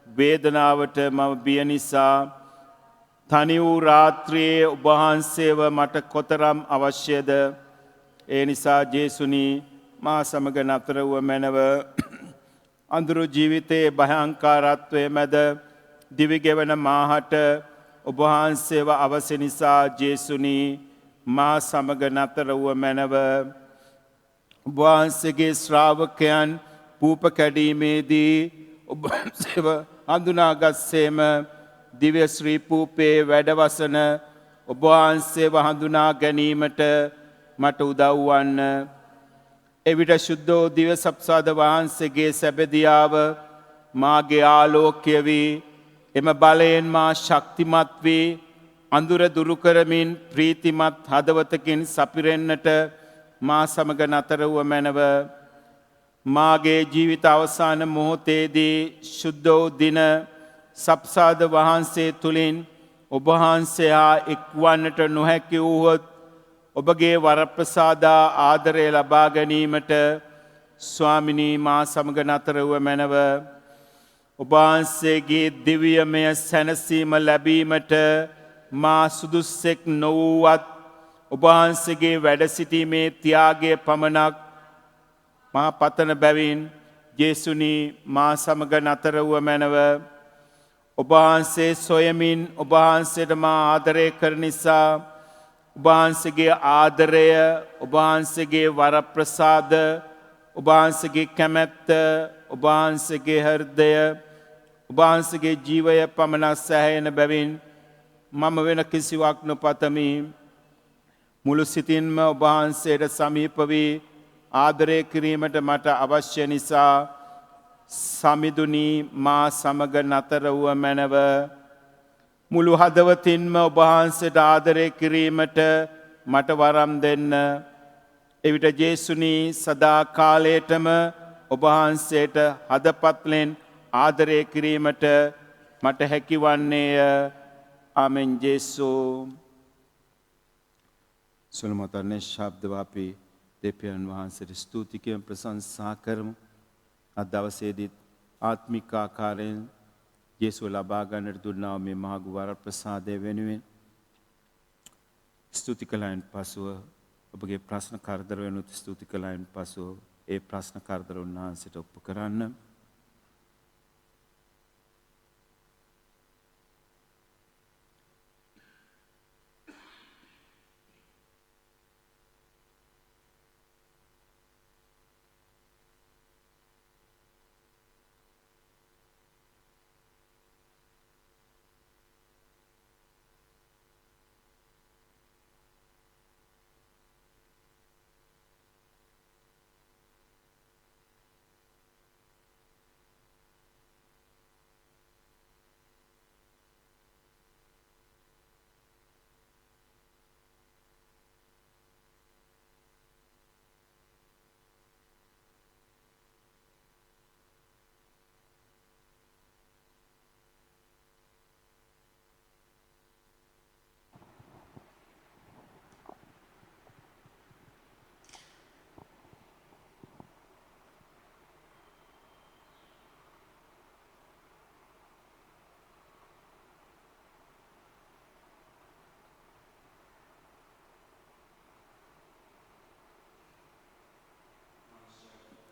වේදනාවට මම බිය නිසා තනි වූ රාත්‍රියේ ඔබ වහන්සේව මට කොතරම් අවශ්‍යද ඒ නිසා ජේසුනි මා සමග නතර වූ මැනව අඳුරු ජීවිතයේ භයංකාරත්වය මැද දිවිගෙවන මාහට ඔබ වහන්සේව අවශ්‍ය නිසා ජේසුනි මා සමග නතර වූ මැනව ඔබ වහන්සේගේ ශ්‍රාවකයන් පූප කැඩීමේදී ඔබ වහන්සේව හඳුනාගත්සේම දිව්‍ය ශ්‍රී පූපේ වැඩවසන ඔබ වහන්සේව හඳුනා ගැනීමට මට උදව් වන්න එවිට ශුද්ධෝ දිව්‍ය සප්සාද වහන්සේගේ සැබදියාව මාගේ ආලෝකය වී එම බලයෙන් මා ශක්තිමත් වී අඳුර දුරු කරමින් ප්‍රීතිමත් හදවතකින් සපිරෙන්නට මා සමග නතර වූ මැනව මාගේ ජීවිත අවසාන මොහොතේදී ශුද්ධෝ දින සප්සාද වහන්සේ තුලින් ඔබ වහන්සේ හා එක්වන්නට නොහැකි වූහොත් ඔබගේ වරප්‍රසාදා ආදරය ලබා ගැනීමට ස්වාමිනී මා සමග නතර වූ මැනව ඔබ වහන්සේගේ දිව්‍යමය සැනසීම ලැබීමට මා සුදුස්සෙක් නොවුවත් ඔබ වහන්සේගේ වැඩ සිටීමේ ත්‍යාගය පමණක් මා පතන බැවින් ජේසුනි මා සමග නතර වූ මැනව ඔබ වහන්සේ සොයමින් ඔබ වහන්සේට මා ආදරය කරන නිසා ඔබ වහන්සේගේ ආදරය ඔබ වහන්සේගේ වරප්‍රසාද ඔබ වහන්සේගේ කැමැත්ත ඔබ වහන්සේගේ හෘදය ඔබ වහන්සේගේ ජීවය පමණක් සැහැයෙන බැවින් මම වෙන කිසිවක් නොපතමි මුළු සිතින්ම ඔබ වහන්සේට සමීප වී ආදරය කිරීමට මට අවශ්‍ය නිසා සමිඳුනි මා සමග නතර වූ මැනව මුළු හදවතින්ම ඔබ වහන්සේට ආදරය කිරීමට මට වරම් දෙන්න එවිට ජේසුනි සදා කාලයටම ඔබ වහන්සේට හදපත්ලෙන් ආදරය කිරීමට මට හැකිවන්නේය ආමෙන් ජේසු සුලමතන්නේ ශබ්දවාපි දෙවියන් වහන්සේට ස්තුති කියන ප්‍රශංසා කරමු අද දවසේදී ආත්මික ආකාරයෙන් යේසුව ලබා ගන්නට දුන්නා මේ මහඟු වර ප්‍රසාදය වෙනුවෙන් ස්තුති කළායින් පසුව ඔබගේ ප්‍රශ්න කරදර වෙනුත් ස්තුති කළායින් පසු ඒ ප්‍රශ්න කරදර උන්වහන්සේට ඔප්පු කරන්න.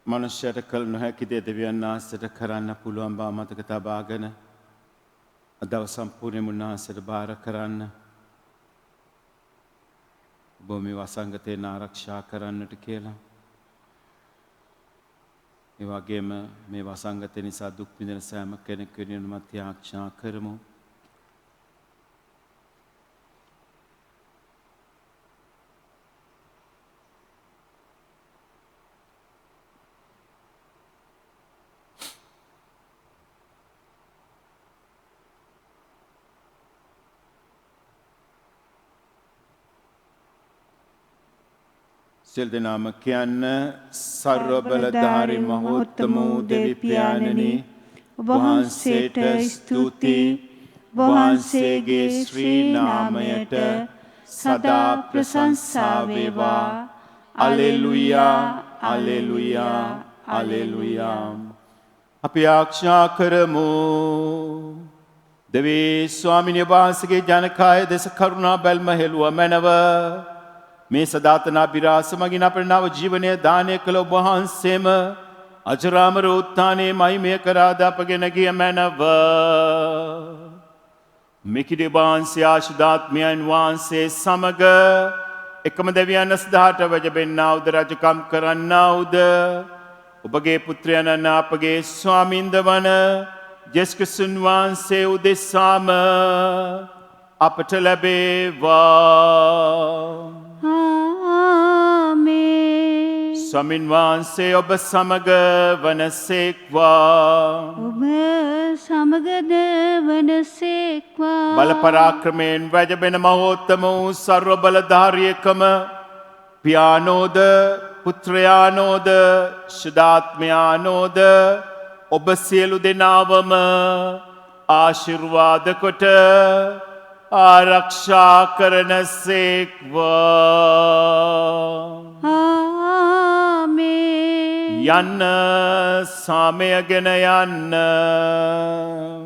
මනුෂ්‍යයට කළ නොහැකි දේ දෙවියන් වහන්සේට කරන්න පුළුවන් බව මතක තබාගෙන දවස සම්පූර්ණයෙන්ම උන්වහන්සේට බාර කරන්න. භූමි වසංගතයෙන් ආරක්ෂා කරන්නට කියලා. ඒ වගේම මේ වසංගතය නිසා දුක් විඳින සෑම කෙනෙක් වෙනුවෙන් ත්‍යාග්නා කරමු. සියලු දෙනාම කියන්න සර්ව බලධාරී මහෝත්තම වූ දෙවි පියාණනි ඔබ වහන්සේට ස්තුතියි. ඔබ වහන්සේගේ ශ්‍රී නාමයට සදා ප්‍රශංසා වේවා. alleluya alleluya alleluya. අපි ආඥා කරමු. දෙවි ස්වාමිනේ වහන්සේගේ ජනකාය දෙස කරුණා බැල්ම හෙළුව මැනව. මේ සදාතනා බිරාස මගින් අපේ නව ජීවනය දානය කළ ඔබ වහන්සේම අජරාමර උත්ථානයේ මහිමය කරාද අපගෙන ගිය මැනව. මිකිඩි වහන්සේ ආශුදාත්මයන් වහන්සේ සමග එකම දෙවියන් සදාට වජබෙන්නා උද රජකම් කරන්නා උද ඔබගේ පුත්‍රයන් අපගේ ස්වාමින්ද වන ජේසුස් ක්‍රිස්තුන් වහන්සේ උදෙසාම අපට ලැබේවා. ස්වාමින් වහන්සේ ඔබ සමග වනසේක්වා. ඔබ සමගද වනසේක්වා. බල පරාක්‍රමයෙන් වැජබෙන මහෝත්තම වූ සර්ව බලධාරියකම පියානෝද පුත්‍රයානෝද ශුද්ධාත්මයානෝද ඔබ සියලු දෙනාවම ආශිර්වාද කොට ආරක්ෂා කරන සේක්වා. යන්න සාමයගෙන යන්න.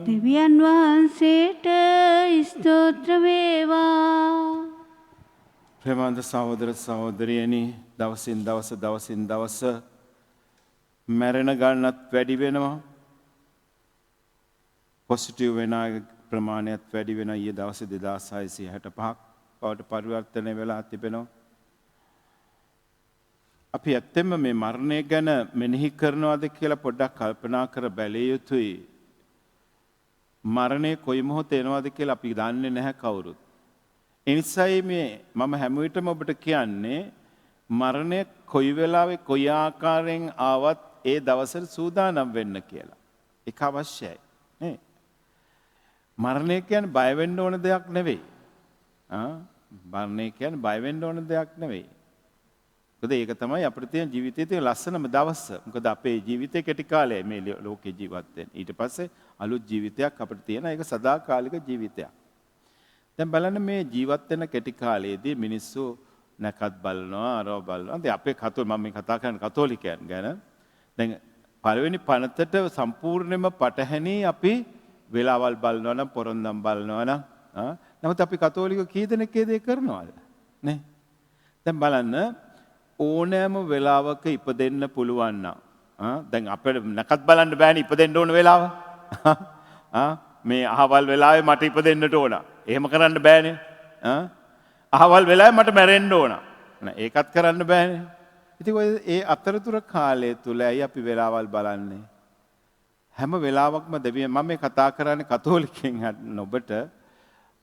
දෙවියන් වහන්සේට ස්තෝත්‍ර වේවා. ප්‍රේමන්ත සහෝදර සහෝදරියනි, දවසින් දවස මැරෙන ගණනත් වැඩි වෙනවා. පොසිටිව් වෙන ප්‍රමාණයත් වැඩි වෙනවා. ඊයේ දවසේ 2665ක් බවට පරිවර්තනය වෙලා තිබෙනවා. අපි ඇත්තෙන්ම මේ මරණය ගැන මෙනෙහි කරනවාද කියලා පොඩ්ඩක් කල්පනා කර බැලිය යුතුයි. මරණය කොයි මොහොතේ එනවද කියලා අපි දන්නේ නැහැ කවුරුත්. ඒ නිසායි මේ මම හැම විටම ඔබට කියන්නේ මරණය කොයි වෙලාවෙ කොයි ආකාරයෙන් ආවත් ඒ දවසට සූදානම් වෙන්න කියලා. ඒක අවශ්‍යයි. නේ? මරණය කියන්නේ බය වෙන්න ඕන දෙයක් නෙවෙයි. මරණය කියන්නේ බය වෙන්න ඕන දෙයක් නෙවෙයි. මොකද ඒක තමයි අපිට තියෙන ජීවිතයේ තියෙන ලස්සනම දවස. මොකද අපේ ජීවිතේ කෙටි කාලයයි මේ ලෝකේ ජීවත් වෙන්නේ. ඊට පස්සේ අලුත් ජීවිතයක් අපිට තියෙන ඒක සදාකාලික ජීවිතයක්. දැන් බලන්න මේ ජීවත් වෙන කෙටි කාලයේදී මිනිස්සු නැකත් බලනවා, අරව බලනවා. දැන් අපේ මම මේ කතා කරන්නේ කතෝලිකයන් ගැන. දැන් පළවෙනි පනතට සම්පූර්ණයෙන්ම පටහැනි අපි වෙලාවල් බලනවා නම් පොරොන්දම් බලනවා නම් නමුත් අපි කතෝලිකයෝ කී දෙනෙක් ඒ දේ කරනවද? නේ? දැන් බලන්න ඕනෑම වෙලාවක ඉපදෙන්න පුළුවන් නම් දැන් අපිට නැකත් බලන්න බෑනේ ඉපදෙන්න ඕන වෙලාව. මේ අහවල් වෙලාවේ මට ඉපදෙන්නට ඕන. එහෙම කරන්න බෑනේ. අහවල් වෙලාවේ මට මැරෙන්න ඕන. ඒකත් කරන්න බෑනේ. ඉතින් ඔය ඒ අතරතුර කාලය තුල ඇයි අපි වෙලාවල් බලන්නේ? හැම වෙලාවකම දෙවියන් මම මේ කතා කරන්නේ කතෝලිකයන් ඔබට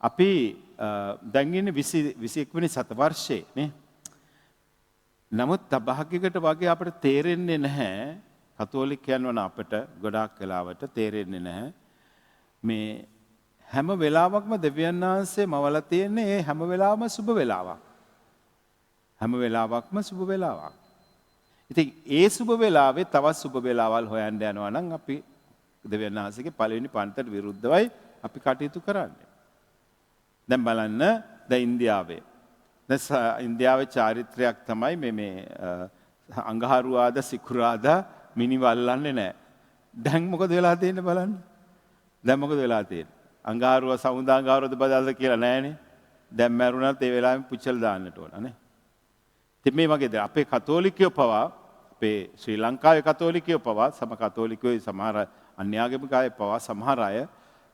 අපි දැන් ඉන්නේ 21 වෙනි සතවර්ෂයේ නේ. නමුත් අභාග්‍යයකට වගේ අපිට තේරෙන්නේ නැහැ කතෝලිකයන් වන අපිට ගොඩාක් වෙලාවට තේරෙන්නේ නැහැ මේ හැම වෙලාවකම දෙවියන් වහන්සේ මවලා තියෙන්නේ ඒ හැම වෙලාවම සුබ වෙලාවක්. හැම වෙලාවක්ම සුබ වෙලාවක්. ඉතින් ඒ සුබ වෙලාවේ තවත් සුබ වෙලාවල් හොයන්න යනවා නම් අපි දෙවියන් වහන්සේගේ පළවෙනි පන්තිට විරුද්ධවයි අපි කටයුතු කරන්නේ. දැන් බලන්න දැන් ඉන්දියාවේ ඉන්දියාවේ චාරිත්‍රයක් තමයි මේ අඟහරුවාදා සිකුරාදා මිනිවල්ලන්නේ නැහැ. දැන් මොකද වෙලා තියෙන්නේ බලන්න. දැන් මොකද වෙලා තියෙන්නේ? අඟහරුවා සමුදාංගහරුවාද බදාද කියලා නැහැනේ. දැන් මරුණත් ඒ වෙලාවෙම පුච්චල දාන්නට ඕන නේ. ඉතින් මේ වගේද අපේ කතෝලිකයෝ පවා අපේ ශ්‍රී ලංකාවේ කතෝලිකයෝ පවා සම කතෝලිකයෝ සමහර අන්‍යාගමික අය පවා සමහර අය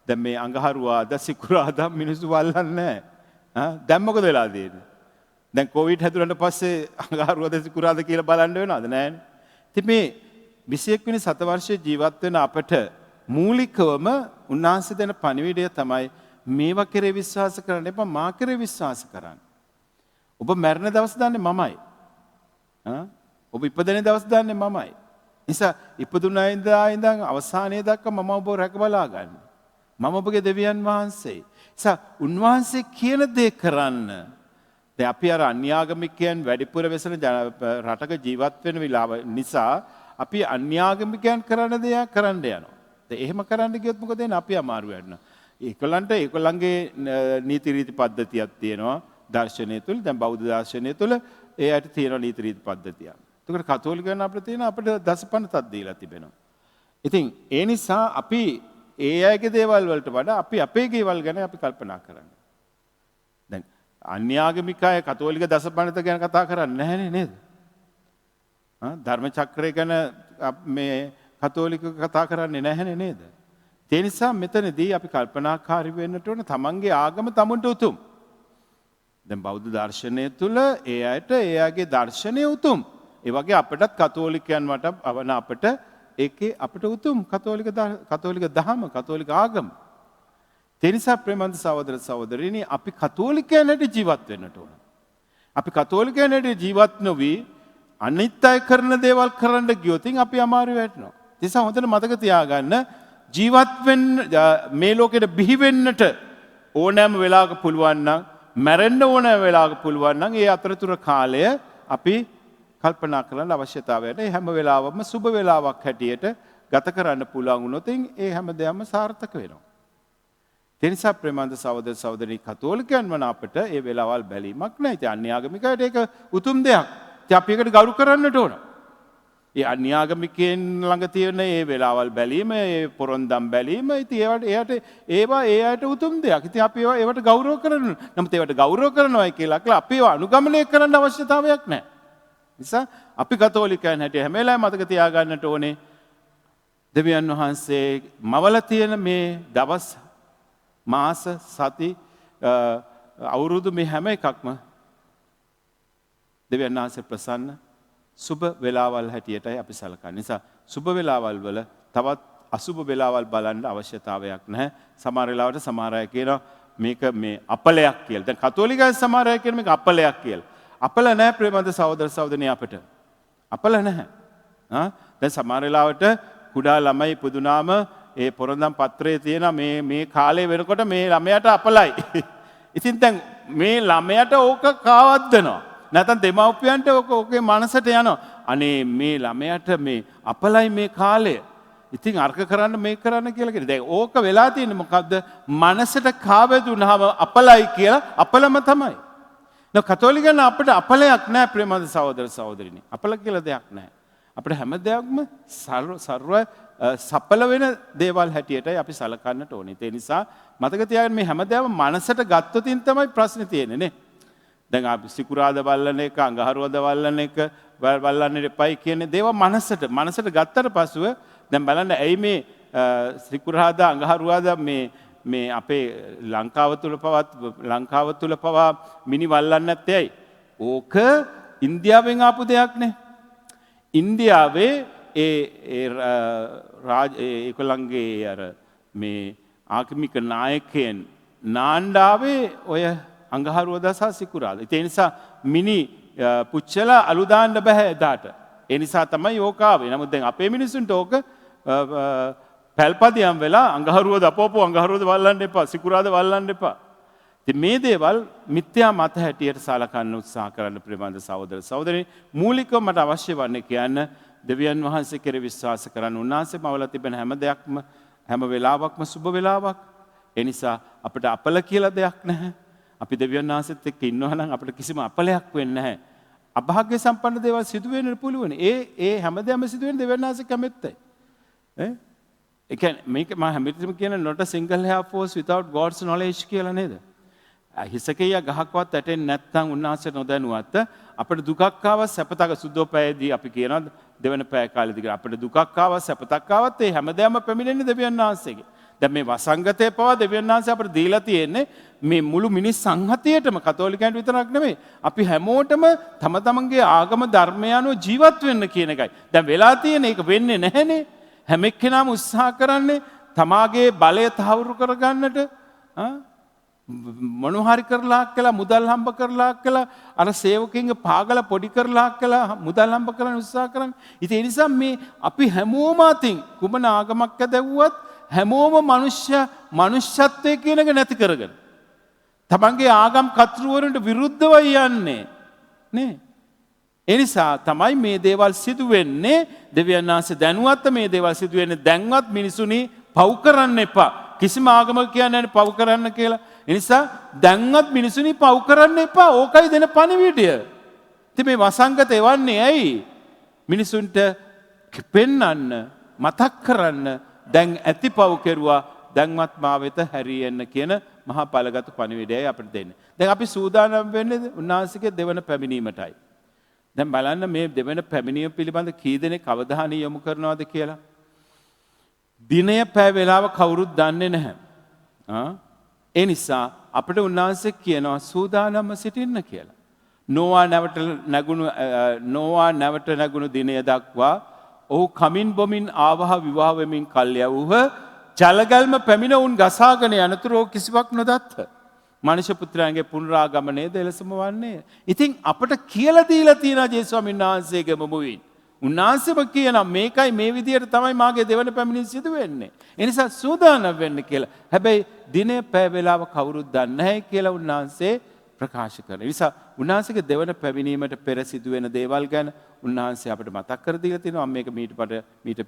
දැන් මේ අඟහරුවාදා සිකුරාදා මිනිස්සු වල්ලන්නේ නැහැ. දැන් මොකද වෙලා තියෙන්නේ? දැන් කොවිඩ් හැදුනට පස්සේ අඟහරුවාදා සිකුරාදා කියලා බලන්න වෙනවද? නැහැනේ. ඉතින් මේ 21 වෙනි සතවර්ෂයේ ජීවත් වෙන අපට මූලිකවම උන්වහන්සේ දෙන පණිවිඩය තමයි මේවා කෙරේ විශ්වාස කරන්න එපා මා කෙරේ විශ්වාස කරන්න. ඔබ මරණ දවස් දන්නේ මමයි. ඔබ ඉපදෙන දවස් දන්නේ මමයි. නිසා ඉපදුනා ඉඳන් අවසානයේ දක්වා මම ඔබ රැක බලා ගන්න. මම ඔබගේ දෙවියන් වහන්සේ. නිසා උන්වහන්සේ කියන දේ කරන්න. දැන් අපි අර අන්‍යාගමිකයන් වැඩිපුර වෙසෙන රටක ජීවත් වෙන විලාව නිසා අපි අන්‍යාගමිකයන් කරන දේ කරන්න යනවා. දැන් එහෙම කරන්න ගියොත් මොකද වෙන්නේ? අපි අමාරු වෙනවා. ඒගොල්ලන්ගේ නීති රීති පද්ධතියක් තියෙනවා දර්ශනය තුළ. දැන් බෞද්ධ දර්ශනය තුළ ඒ ඇයට තියෙන නීති රීති පද්ධතියක්. ඒකට කතෝලිකයන් අපිට තියෙන අපිට දසපනතක් දීලා තිබෙනවා. ඉතින් ඒ නිසා අපි ඒ අයගේ දේවල් වලට වඩා අපි අපේ දේවල් ගැන අපි කල්පනා කරන්න. දැන් අන්‍යාගමික අය කතෝලික දසපනත ගැන කතා කරන්නේ නැහැනේ නේද? ධර්ම චක්‍රය ගැන මේ කතෝලික කතා කරන්නේ නැහැනේ නේද? ඒ නිසා මෙතනදී අපි කල්පනාකාරී වෙන්නට ඕන තමන්ගේ ආගම තමුන්ට උතුම්. දැන් බෞද්ධ දර්ශනය තුළ ඒ අයට ඒ අයගේ දර්ශනය උතුම්. ඒ වගේ අපටත් කතෝලිකයන් වට අවන අපට ඒකේ අපට උතුම් කතෝලික දහම කතෝලික ආගම. ඒ නිසා ප්‍රේමන්ත සහෝදර සහෝදරියනි අපි කතෝලිකයන් හැටියට ජීවත් වෙන්නට ඕන. අපි කතෝලිකයන් හැටියට ජීවත් නොවි අනිත් අය කරන දේවල් කරන්න ගියොත් අපි අමාරු වෙනවා. ඒ නිසා හොඳට මතක තියාගන්න ජීවත් වෙන්න මේ ලෝකෙට බිහි වෙන්නට ඕනෑම වෙලාවක පුළුවන් නම් මැරෙන්න ඕනෑම වෙලාවක පුළුවන් නම් ඒ අතරතුර කාලය අපි කල්පනා කරන්න අවශ්‍යතාවයට හැම වෙලාවම සුබ වෙලාවක් හැටියට ගත කරන්න පුළුවන් වුණොත් ඒ හැම දෙයක්ම සාර්ථක වෙනවා. ඒ නිසා ප්‍රේමන්ත සහෝදර සහෝදරි කතෝලිකයන් වන අපිට ඒ වෙලාවල් බැලීමක් නැහැ. ඉතින් අන්‍යාගමිකයට ඒක උතුම් දෙයක්. ඉතින් අපි ඒකට ගරු කරන්නට ඕන. ඒ අන්‍යාගමිකයන් ළඟ තියෙන ඒ වෙලාවල් බැලීම, ඒ පොරොන්දම් බැලීම ඉතින් ඒවා ඒ අයට උතුම් දෙයක්. ඉතින් අපි ඒවට ගෞරව කරනවා. නමුත් ඒවට ගෞරව කරනවායි කියලා අපි ඒවා අනුගමනය කරන්න අවශ්‍යතාවයක් නැහැ. නිසා අපි කතෝලිකයන් හැටියට හැම වෙලාවෙම මතක තියාගන්නට ඕනේ දෙවියන් වහන්සේ මවල තියෙන මේ දවස් මාස සති අවුරුදු මේ හැම එකක්ම දෙවියන් වහන්සේ ප්‍රසන්න සුබ වෙලාවල් හැටියටයි අපි සලකන්නේ. නිසා සුබ වෙලාවල් වල තවත් අසුබ වෙලාවල් බලන්න අවශ්‍යතාවයක් නැහැ. සමහර වෙලාවට සමහර අය කියනවා මේක මේ අපලයක් කියලා. දැන් කතෝලිකයන් සමහර අය කියන මේක අපලයක් කියලා. අපල නැහැ ප්‍රේමන්ත සහෝදර සහෝදරියනි අපිට. අපල නැහැ. දැන් සමහර වෙලාවට කුඩා ළමයි පුදුනාම ඒ පොරොන්දම් පත්‍රයේ තියෙන මේ කාලේ වෙනකොට මේ ළමයාට අපලයි. ඉතින් දැන් මේ ළමයාට ඕක කාවද්දනවා. නැත්නම් දෙමව්පියන්ට ඕකේ මනසට යනවා. අනේ මේ ළමයාට මේ අපලයි මේ කාලය. ඉතින් අර්ථ කරන්න මේක කරන්න කියලා කියනවා. දැන් ඕක වෙලා තියෙන්නේ මොකද්ද? මනසට කාවැදුනහම අපලයි කියලා අපලම තමයි. කතෝලිකයන් අපිට අපලයක් නැහැ ප්‍රේමන්ත සහෝදර සහෝදරියනි. අපල කියලා දෙයක් නැහැ. අපිට හැම දෙයක්ම සර්ව සඵල වෙන දේවල් හැටියටයි අපි සලකන්නට ඕනේ. ඒ නිසා මතක තියාගන්න මේ හැම දෙයක්ම මනසට ගත්තොතින් තමයි ප්‍රශ්නේ තියෙන්නේ නේ. දැන් අපි සිකුරාද වල්ලන එක අඟහරුවාද වල්ලන එක වල්ලන්න එපයි කියන දේව මනසට ගත්තට පසුව දැන් බලන්න ඇයි මේ සිකුරාද අඟහරුවාද මේ අපේ ලංකාව තුල පවා මිනි වල්ලන්නේ නැත්තේ ඇයි? ඕක ඉන්දියාවෙන් ආපු දෙයක් නේ. ඉන්දියාවේ ඒගොල්ලන්ගේ අර මේ ආගමික නායකයන් නාන්ඩාවේ ඔය අඟහරුවාදා සහ සිකුරාදා. ඒ නිසා මිනි පුච්චලා අලු දාන්න බෑ එදාට. ඒ නිසා තමයි ඕක ආවේ. නමුත් දැන් අපේ මිනිස්සුන්ට ඕක පැල්පදියම් වෙලා අඟහරුවාදා අඟහරුවාදා වල්ලන්න එපා, සිකුරාදා වල්ලන්න එපා. ඉතින් මේ දේවල් මිත්‍යා මත හැටියට සලකන්න උත්සාහ කරන්න ප්‍රේමන්ත සහෝදර සහෝදරනි, මූලිකව මට අවශ්‍ය වන්නේ කියන්න දෙවියන් වහන්සේ කෙරෙහි විශ්වාස කරන්න. උන්වහන්සේ මවලා තිබෙන හැම දෙයක්ම හැම වෙලාවක්ම සුබ වෙලාවක්. ඒ නිසා අපිට අපල කියලා දෙයක් නැහැ. අපි දෙවියන් වහන්සේත් එක්ක ඉන්නවා නම් අපිට කිසිම අපලයක් වෙන්නේ නැහැ. අභාග්‍ය සම්පන්න දේවල් සිදු වෙන්න පුළුවන්. ඒ හැමදේම සිදු වෙන දෙවියන් වහන්සේ කැමැත්තයි. ඒ කියන්නේ මේක මම හැමතිස්සෙම කියන not a single hair falls without God's knowledge කියලා නේද? හිසකේ ගහක්වත් ඇටෙන්නේ නැත්නම් උන්වහන්සේ නොදැනුවත් අපිට දුකක් ආව සැපතක සුද්ධෝ පෑදී අපි කියනවා දෙවන පෑ කාලෙදී කියලා. අපිට දුකක් ආව සැපතක් ආවත් ඒ හැමදේම පැමිණෙන්නේ දෙවියන් වහන්සේගේ. දැන් මේ වසංගතේ පවා දෙවියන් වහන්සේ අපිට දීලා තියෙන්නේ මේ මුළු මිනිස් සංහතියටම කතෝලිකයන්ට විතරක් නෙමෙයි. අපි හැමෝටම තම තමන්ගේ ආගම ධර්මය අනුව ජීවත් වෙන්න කියන එකයි. දැන් වෙලා තියෙන එක වෙන්නේ නැහැනේ. හැම එක්කෙනාම උත්සාහ කරන්නේ තමාගේ බලය තහවුරු කරගන්නට මොනහරි කරලා කියලා මුදල් හම්බ කරලා කියලා අර සේවකින්ගේ පාගල පොඩි කරලා කියලා මුදල් හම්බ කරන්න උත්සාහ කරන්නේ. ඉතින් ඒ නිසා මේ අපි හැමෝම අතින් කුමන ආගමක් ඇදවුවත් හැමෝම මනුෂ්‍යත්වයේ කියන එක නැති කරගෙන තමන්ගේ ආගම් කර්තෘවරුන්ට විරුද්ධව යන්නේ නේ. ඒ නිසා තමයි මේ දේවල් සිදු වෙන්නේ. දෙවියන් වහන්සේ දැනුවත් මේ දේවල් සිදු වෙන්නේ. දැන්වත් මිනිසුනි පව් කරන්න එපා. කිසිම ආගමක කියන්නේ නැහැ පව් කරන්න කියලා. ඒ නිසා දැන්වත් මිනිසුනි පව් කරන්න එපා. ඕකයි දෙන පණිවිඩය. ඉතින් මේ වසංගත එවන්නේ ඇයි? මිනිසුන්ට පෙන්වන්න, මතක් කරන්න දැන් ඇති පව් කෙරුවා දැන්වත් මා වෙත හැරියෙන්න කියන මහා පළගත් පණිවිඩයයි අපිට දෙන්නේ. දැන් අපි සූදානම් වෙන්නේ උන්වහන්සේගේ දෙවන පැමිණීමටයි. දැන් බලන්න මේ දෙවන පැමිණීම පිළිබඳ කී දෙනෙක් අවධානය යොමු කරනවද කියලා. දිනය පැය වේලාව කවුරුත් දන්නේ නැහැ. ඒ නිසා අපිට උන්වහන්සේ කියනවා සූදානම්ව සිටින්න කියලා. නොවා නැවත නැගුණු දිනය දක්වා ඔහු කමින් බොමින් ආවහ විවාහ වෙමින් කල් යවූහ. ජලගල්ම පැමිණ උන් ගසාගෙන යනතුරු කිසිවක් නොදත්හ. මනුෂ්‍ය පුත්‍රයන්ගේ පුනරාගමනයේද එලෙසම වන්නේ. ඉතින් අපට කියලා දීලා තියෙනවා ජේසුස් ස්වාමීන් වහන්සේගේම මුවින්. උන්වහන්සේම කියනවා මේකයි මේ විදියට තමයි මාගේ දෙවන පැමිණීම සිදු වෙන්නේ. ඒ නිසා සූදානම් වෙන්න කියලා. හැබැයි දිනේ පැය වේලාව කවුරුත් දන්නේ නැහැ කියලා උන්වහන්සේ ප්‍රකාශ කරනවා. ඒ නිසා උන්වහන්සේගේ දෙවන පැමිණීමට පෙර සිදු වෙන දේවල් ගැන උන්වහන්සේ අපිට මතක් කර දීලා තිනවා. මේක මීට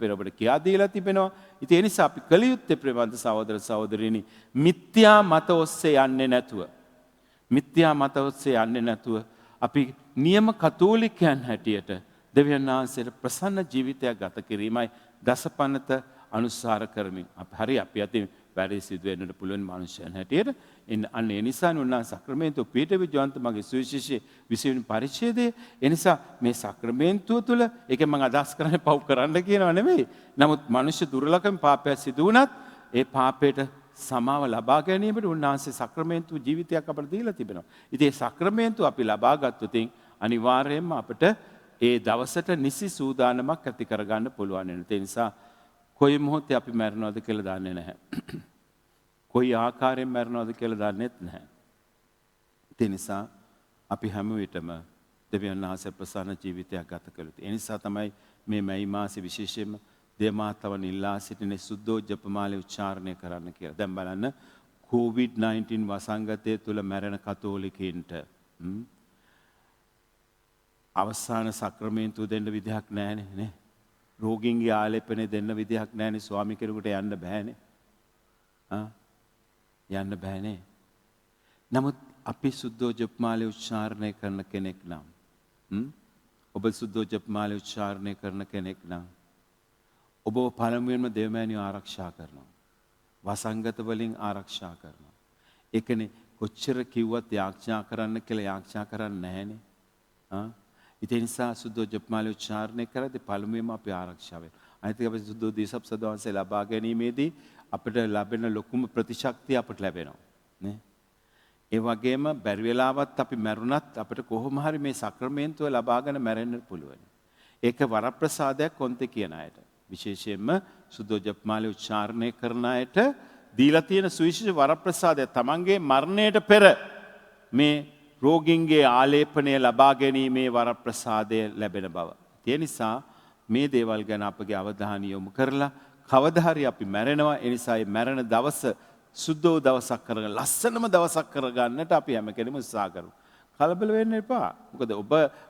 පෙර ඔබට කියා දීලා තිබෙනවා. ඉතින් ඒ නිසා අපි කල යුත්තේ ප්‍රේමවන්ත සහෝදර සහෝදරියනි මිත්‍යා මත ඔස්සේ යන්නේ නැතුව අපි නියම කතෝලිකයන් හැටියට දෙවියන් වහන්සේට ප්‍රසන්න ජීවිතයක් ගත කිරීමයි දසපනත අනුසාර කරමින් අපි අතින් වැඩි සිදු වෙන්නට පුළුවන් මනුෂ්‍යයන් හැටියට අන්න ඒ නිසා උන්වහන්සේ සක්‍රමේන්තුව පීඨ විජ්ජවන්ත මගේ සුවිශේෂී 20 වෙනි පරිච්ඡේදයේ ඒ නිසා මේ සක්‍රමේන්තුව තුළ ඒකෙන් මම අදහස් කරන්නේ පව් කරන්න කියනව නෙමෙයි. නමුත් මනුෂ්‍ය දුර්ලභම පාපයක් සිදු වුණත් ඒ පාපයට සමාව ලබා ගැනීමට උන්වහන්සේ සක්‍රමේන්තුව ජීවිතයක් අපට දීලා තිබෙනවා. ඉතින් ඒ සක්‍රමේන්තුව අපි ලබා ගත්තොත් අනිවාර්යයෙන්ම අපට ඒ දවසට නිසි සූදානමක් ඇති කරගන්න පුළුවන් වෙනවා. ඒ නිසා කොයි මොහොතේ අපි මැරෙනවද කියලා දන්නේ නැහැ. කොයි ආකාරයෙන් මැරෙනවද කියලා දන්නේත් නැහැ. ඒ නිසා අපි හැම විටම දෙවියන් වහන්සේ ප්‍රසන්න ජීවිතයක් ගත කළ යුතුයි. ඒ නිසා තමයි මේ මැයි මාසේ විශේෂයෙන්ම දේමාතවන් ඉල්ලා සිටින සුද්ධෝ ජපමාලේ උච්චාරණය කරන්න කියලා. දැන් බලන්න COVID-19 වසංගතය තුල මැරෙන කතෝලිකයින්ට අවසාන සක්‍රමේන්තුව දෙන්න විදිහක් නැහැනේ නේ. රෝගීන්ගේ ආලේපනේ දෙන්න විදිහක් නැහැනේ. ස්වාමි කෙනෙකුට යන්න බෑනේ. යන්න බෑනේ. නමුත් අපි සුද්ධෝ ජපමාලේ උච්චාරණය කරන කෙනෙක් නම් ඔබ සුද්ධෝ ජපමාලේ උච්චාරණය කරන කෙනෙක් නම් ඔබ පළමුවෙන්ම දෙවියන්ව ආරක්ෂා කරනවා. වසංගත වලින් ආරක්ෂා කරනවා. ඒකනේ කොච්චර කිව්වත් යාඥා කරන්න කියලා යාඥා කරන්නේ නැහනේ. ඒ නිසා සුද්ධ ජපමාලේ උච්චාරණය කරද්දී පළමුවෙන්ම අපි ආරක්ෂා වෙනවා. අනිත් එක අපි සුද්ධ දීසප් සදවන්සේ ලබා ගැනීමේදී අපිට ලැබෙන ලොකුම ප්‍රතිශක්තිය අපට ලැබෙනවා. නේ? ඒ වගේම බැරි වෙලාවත් අපි මැරුණත් අපිට කොහොම හරි මේ සක්‍රමේන්තුව ලබාගෙන මැරෙන්න පුළුවන්. ඒක වරප්‍රසාදයක් කොන්තේ කියන අයට. විශේෂයෙන්ම සුද්ධ ජපමාලේ උච්චාරණය කරන අයට දීලා තියෙන සුවිශේෂ වරප්‍රසාදය තමන්ගේ මරණයට පෙර මේ රෝගීන්ගේ ආලේපනය ලබා ගැනීමේ වරප්‍රසාදය ලැබෙන බව. ඒ නිසා මේ දේවල් ගැන අපගේ අවධානය යොමු කරලා කවදා හරි අපි මැරෙනවා. ඒ නිසා මේ මැරෙන දවස සුද්ධ දවසක් කරගන්න ලස්සනම දවසක් කරගන්නට අපි හැම කෙනෙම උත්සාහ කරමු. කලබල වෙන්න එපා. මොකද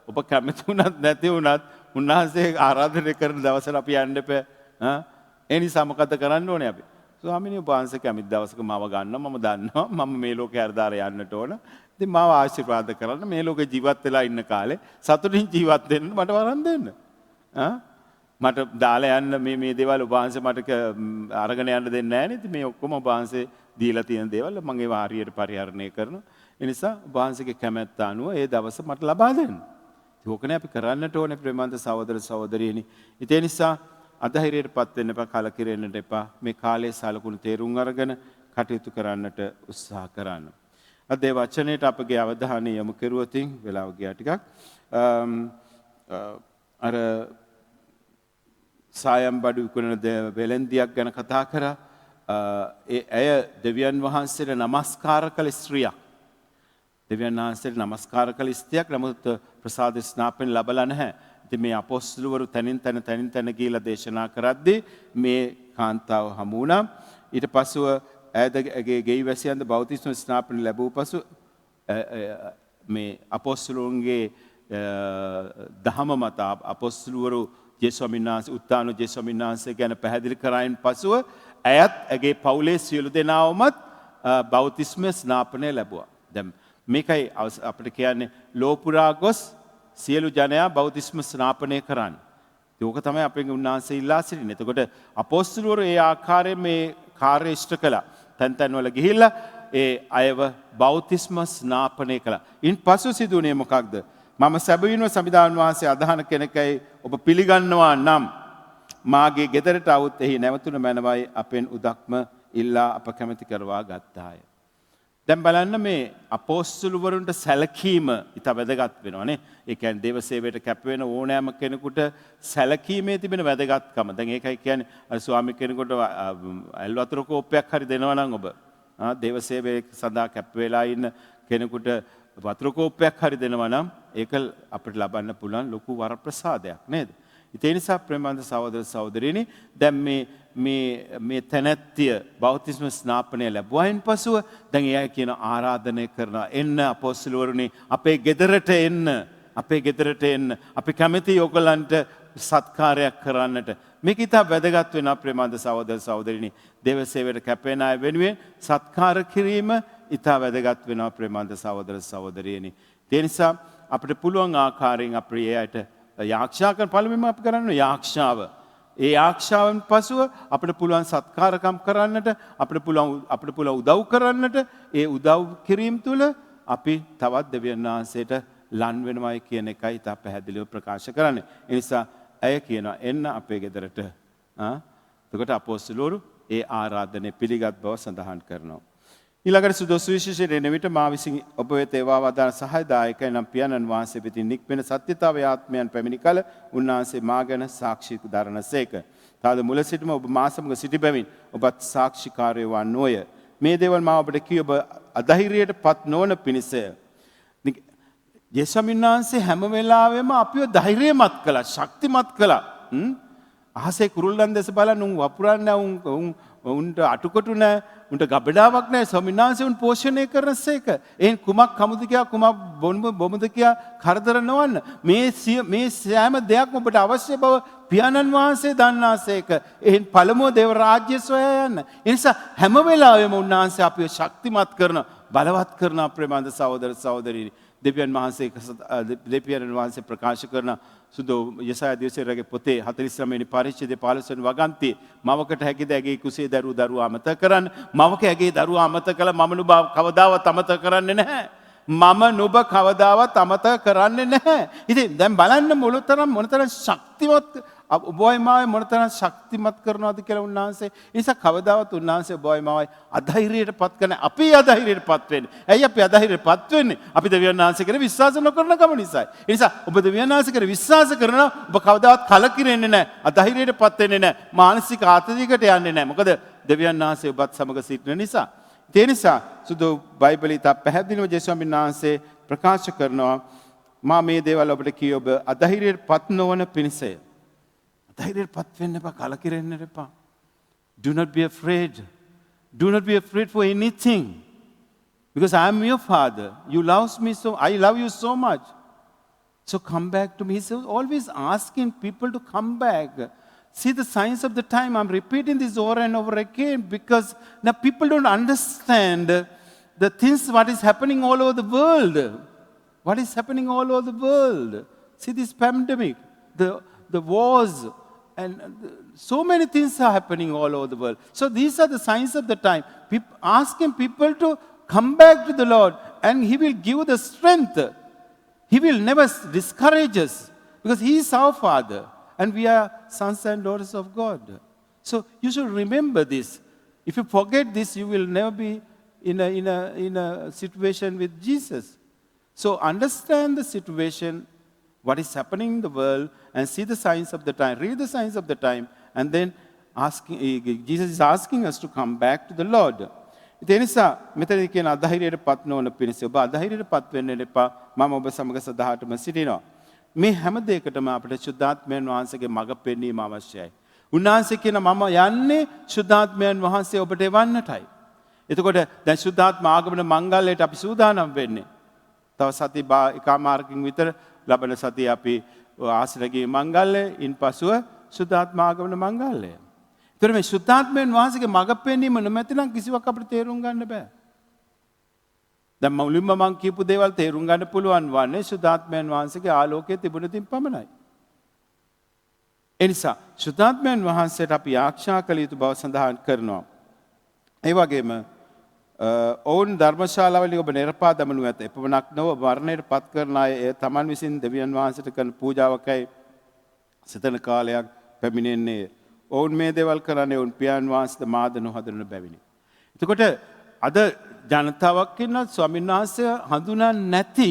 ඔබ කැමති වුණත් නැති වුණත් උන්වහන්සේ ආරාධනය කරන දවසට අපි යන්න එපා. ඒ නිසා මොකද කරන්න ඕනේ අපි? ස්වාමීනි වහන්සේ කැමති දවසක මාව ගන්නවා. මම දන්නවා මම මේ ලෝකේ හරිදාර යන්නට ඕන. ඉතින් මාව ආශිර්වාද කරන්න මේ ලෝකේ ජීවත් වෙලා ඉන්න කාලේ සතුටින් ජීවත් වෙන්න මට වරන් දෙන්න. මට දාලා යන්න මේ දේවල් ඔබ වහන්සේ මට අරගෙන යන්න දෙන්නේ නැහැ නේද? මේ ඔක්කොම ඔබ වහන්සේ දීලා තියෙන දේවල් මම ඒවා හරියට පරිහරණය කරනවා. ඒ නිසා ඔබ වහන්සේගේ කැමැත්ත අනුව ඒ දවස මට ලබා දෙන්න. ඒකනේ අපි කරන්නට ඕනේ ප්‍රේමන්ත සහෝදර සහෝදරියනි. ඒ නිසා අධෛර්යයටපත් වෙන්න එපා, කලකිරෙන්නට එපා. මේ කාලයේ සලකුණු තේරුම් අරගෙන කටයුතු කරන්නට උත්සාහ කරන්න. අද ඒ වචනයට අපගේ අවධානය යොමු කරුවොතින් වෙලාව ගියා ටිකක්. අර සායම් බඩු විකුණන වෙලෙන්දියක් ගැන කතා කරා. ඒ ඇය දෙවියන් වහන්සේට නමස්කාර කළ ස්ත්‍රියක්. දෙවියන් වහන්සේට නමස්කාර කළ ස්ත්‍රියක්. නමුත් ප්‍රසාද ස්නාපෙන් ලැබලා නැහැ. ඉතින් මේ අපොස්තුලවරු තනින් තන ගිහිලා දේශනා කරද්දී මේ කාන්තාව හමු වුණා. ඊට පස්ව ඇයගේ ගෙයිවැසියන්ද බෞතිස්ම ස්නාපන ලැබූ පසු මේ අපොස්තුලුන්ගේ දහම මත අපොස්තුලවරු ජේසුස්වමින් වහන්සේ උත්තාන ජේසුස්වමින් වහන්සේ ගැන පැහැදිලි කරායින් පසුව ඇයත් ඇගේ පවුලේ සියලු දෙනාවමත් බෞතිස්ම ස්නාපනය ලැබුවා. දැන් මේකයි අපිට කියන්නේ ලෝපුරා ගොස් සියලු ජනයා බෞතිස්ම ස්නාපනය කරන්න. ඒක තමයි අපෙන් උන්වහන්සේ ඉල්ලා සිටින්නේ. එතකොට අපොස්තුලවරු ඒ ආකාරයෙන් මේ කාර්ය ඉෂ්ට කළා. තැන් වල ගිහිල්ලා ඒ අයව බෞතිස්ම ස්නාපනය කළා. ඉන් පසු සිදුුනේ මොකක්ද? මම සැබවින්ම සමිදාන් වහන්සේ අදහන කෙනෙක්යි ඔබ පිළිගන්නවා නම් මාගේ ගෙදරට આવුත් එහි නැවතුන මැනවයි අපෙන් උදක්ම ඉල්ලා අප කැමැති කරවා ගත්තාය. දැන් බලන්න මේ අපොස්තුලවරුන්ට සැලකීම ඉතා වැදගත් වෙනවානේ. ඒ කියන්නේ දේව සේවයට කැප වෙන ඕනෑම කෙනෙකුට සැලකීමේ තිබෙන වැදගත්කම. දැන් ඒකයි කියන්නේ අර ස්වාමි කෙනෙකුට ඇල් වතුර කෝප්පයක් හරි දෙනවා නම් ඔබ දේව සේවයේ සදා කැප වෙලා ඉන්න කෙනෙකුට වතුර කෝප්පයක් හරි දෙනවා නම් ඒක අපිට ලබන්න පුළුවන් ලොකු වරප්‍රසාදයක් නේද? ඒ නිසා ප්‍රේමන්ත සහෝදර සහෝදරියනි දැන් මේ තැනැත්තිය බෞතිස්ම ස්නාපනය ලැබුවායින් පසුව දැන් එයා කියන ආරාධනය කරනවා එන්න අපොස්තුලවරුනි අපේ ගෙදරට එන්න අපි කැමති ඔයගලන්ට සත්කාරයක් කරන්නට. මේක ඉතා වැදගත් වෙනවා ප්‍රේමන්ත සහෝදර සහෝදරියනි. දේව සේවයට කැපෙන අය වෙනුවෙන් සත්කාර කිරීම ඉතා වැදගත් වෙනවා ප්‍රේමන්ත සහෝදර සහෝදරියනි. ඒ නිසා අපිට පුළුවන් ආකාරයෙන් අපි එයාට යාක්ෂා කරන පළමුවෙන්ම අපි කරන්නේ යාක්ෂාව. ඒ යාක්ෂාවෙන් පසුව අපිට පුළුවන් සත්කාරකම් කරන්නට, අපිට පුළුවන් උදව් කරන්නට, ඒ උදව් කිරීම තුළ අපි තවත් දෙවියන් වහන්සේට ලන් වෙනවයි කියන එකයි තා පැහැදිලිව ප්‍රකාශ කරන්නේ. ඒ නිසා ඇය කියනවා එන්න අපේ ගෙදරට. එතකොට අපොස්තුලවරු ඒ ආරාධනය පිළිගත් බව සඳහන් කරනවා. ඊළඟට සුවිශේෂයෙන් එන විට මා විසින් ඔබ වෙත ඒවා වදාන සහායදායකයන් නම් පියාණන් වහන්සේ වෙතින් නික්මෙන සත්‍යතාවයේ ආත්මයන් පැමිණි කල උන්වහන්සේ මා ගැන සාක්ෂි දරනසේක. තාද මුල සිටම ඔබ මා සමග සිටි බැවින් ඔබත් සාක්ෂිකාරයෝ වන්නෝය. මේ දේවල් මා ඔබට කී ඔබ අධෛර්යයටපත් නොවන පිණිසය. යේසුස්වමින් වහන්සේ හැම වෙලාවෙම අපිව ධෛර්යමත් කළා, ශක්තිමත් කළා. අහසේ කුරුල්ලන් දැස බලන උන් වපුරන්නේ උන්ට අටුකොටු නැහැ, උන්ට ගබඩාවක් නැහැ. ස්වාමීන් වහන්සේ උන් පෝෂණය කරනසේක. එහෙන් කුමක් කමුදිකයා කුමක් බොමුදිකයා කරදර නොවන්න. මේ සෑම දෙයක්ම ඔබට අවශ්‍ය බව පියාණන් වහන්සේ දන්නාසේක. එහෙන් පළමුව දේව රාජ්‍ය සොයා යන්න. ඒ නිසා හැම වෙලාවෙම උන්වහන්සේ අපිව ශක්තිමත් කරන, බලවත් කරන ප්‍රේමන්ත සහෝදර සහෝදරියනි. දෙවියන් වහන්සේ ප්‍රකාශ කරන සුදු යසායා දිවසේරගේ පොතේ 49 වෙනි පරිච්ඡේදයේ 15 වෙනි වගන්තියේ මවකට හැකිද ඇගේ කුසේ දරුවා අමතක කරන්න. මවක ඇගේ දරුවා අමතක කළා මම නුඹ කවදාවත් අමතක කරන්නේ නැහැ. මම නුඹ කවදාවත් අමතක කරන්නේ නැහැ. ඉතින් දැන් බලන්න මොනතරම් ශක්තිමත් ඔබයි මායි මොනතරම් ශක්තිමත් කරනවද කියලා උන්වහන්සේ. ඒ නිසා කවදාවත් උන්වහන්සේ ඔබයි මායි අධෛර්යයටපත් කරන අපි අධෛර්යයටපත් වෙන්නේ. ඇයි අපි අධෛර්යයටපත් වෙන්නේ? අපි දෙවියන් වහන්සේ කෙරේ විශ්වාස නොකරන කම නිසායි. ඒ නිසා ඔබ දෙවියන් වහන්සේ කෙරේ විශ්වාස කරනවා ඔබ කවදාවත් කලකිරෙන්නේ නැහැ. අධෛර්යයටපත් වෙන්නේ නැහැ. මානසික ආතතියකට යන්නේ නැහැ. මොකද දෙවියන් වහන්සේ ඔබත් සමග සිටින නිසා. ඒ නිසා සුදු බයිබලයේ තා පැහැදිලිව ජේසුස්වමින් වහන්සේ ප්‍රකාශ කරනවා මා මේ දේවල් ඔබට කී ඔබ අධෛර්යයටපත් නොවන පිණිසය. අධෛර්යයටපත් වෙන්න එපා, කලකිරෙන්න එපා. Do not be afraid. Do not be afraid for anything. Because I am your father. You love me so, I love you so much. So come back to me. He's always asking people to come back. See the signs of the time. I'm repeating this over and over again because now people don't understand the things what is happening all over the world. What is happening all over the world? See this pandemic, the wars, and so many things are happening all over the world. So these are the signs of the time. Asking people to come back to the Lord and He will give the strength. He will never discourage us because He is our Father. And we are sons and daughters of God. So you should remember this. If you forget this, you will never be in a situation with Jesus. So understand the situation, what is happening in the world, and see the signs of the time. Read the signs of the time, and then Jesus is asking us to come back to the Lord. ඒ නිසා මෙතනදී කියන අධෛර්යයටපත් නොවන පිණිස ඔබ අධෛර්යයටපත් වෙන්න එපා. මම ඔබ සමග සදාටම සිටිනවා. මේ හැම දෙයකටම අපිට ශුද්ධාත්මයන් වහන්සේගේ මඟ පෙන්වීම අවශ්‍යයි. උන්වහන්සේ කියන මම යන්නේ ශුද්ධාත්මයන් වහන්සේ ඔබට එවන්නටයි. එතකොට දැන් ශුද්ධාත්ම ආගමන මංගල්‍යයට අපි සූදානම් වෙන්නේ. තව සති එකමාරකින් විතර ලබන සතිය අපි ආශ්‍රගේ මංගල්‍ය, ඉන්පසුව ශුද්ධාත්ම ආගමන මංගල්‍යය. ඒතර මේ ශුද්ධාත්මයන් වහන්සේගේ මඟ පෙන්වීම නොමැතිනම් කිසිවක් අපිට තේරුම් ගන්න බෑ. දැන් මුලින්ම මම කියපු දේවල් තේරුම් ගන්න පුළුවන් වන්නේ ශුද්ධාත්මයන් වහන්සේගේ ආලෝකයේ තිබුණින් පමණයි. ඒ නිසා ශුද්ධාත්මයන් වහන්සේට අපි ආරක්ෂා කළ යුතු බව සඳහන් කරනවා. ඒ වගේම ඔවුන් ධර්මශාලාවලින් ඔබ නිර්පා දමනු ඇත. එපමණක් නොව මරණයට පත් කරන අය ඒ තමන් විසින් දෙවියන් වහන්සේට කරන පූජාවකයි සිතන කාලයක් පැමිණෙන්නේ. ඔවුන් මේ දේවල් කරන්නේ ඔවුන් පියාණන් වහන්සේද මාද නොහදන බැවිනි. එතකොට අද ජනතාවක් ඉන්නවා ස්වාමීන් වහන්සේ හඳුනන්නේ නැති.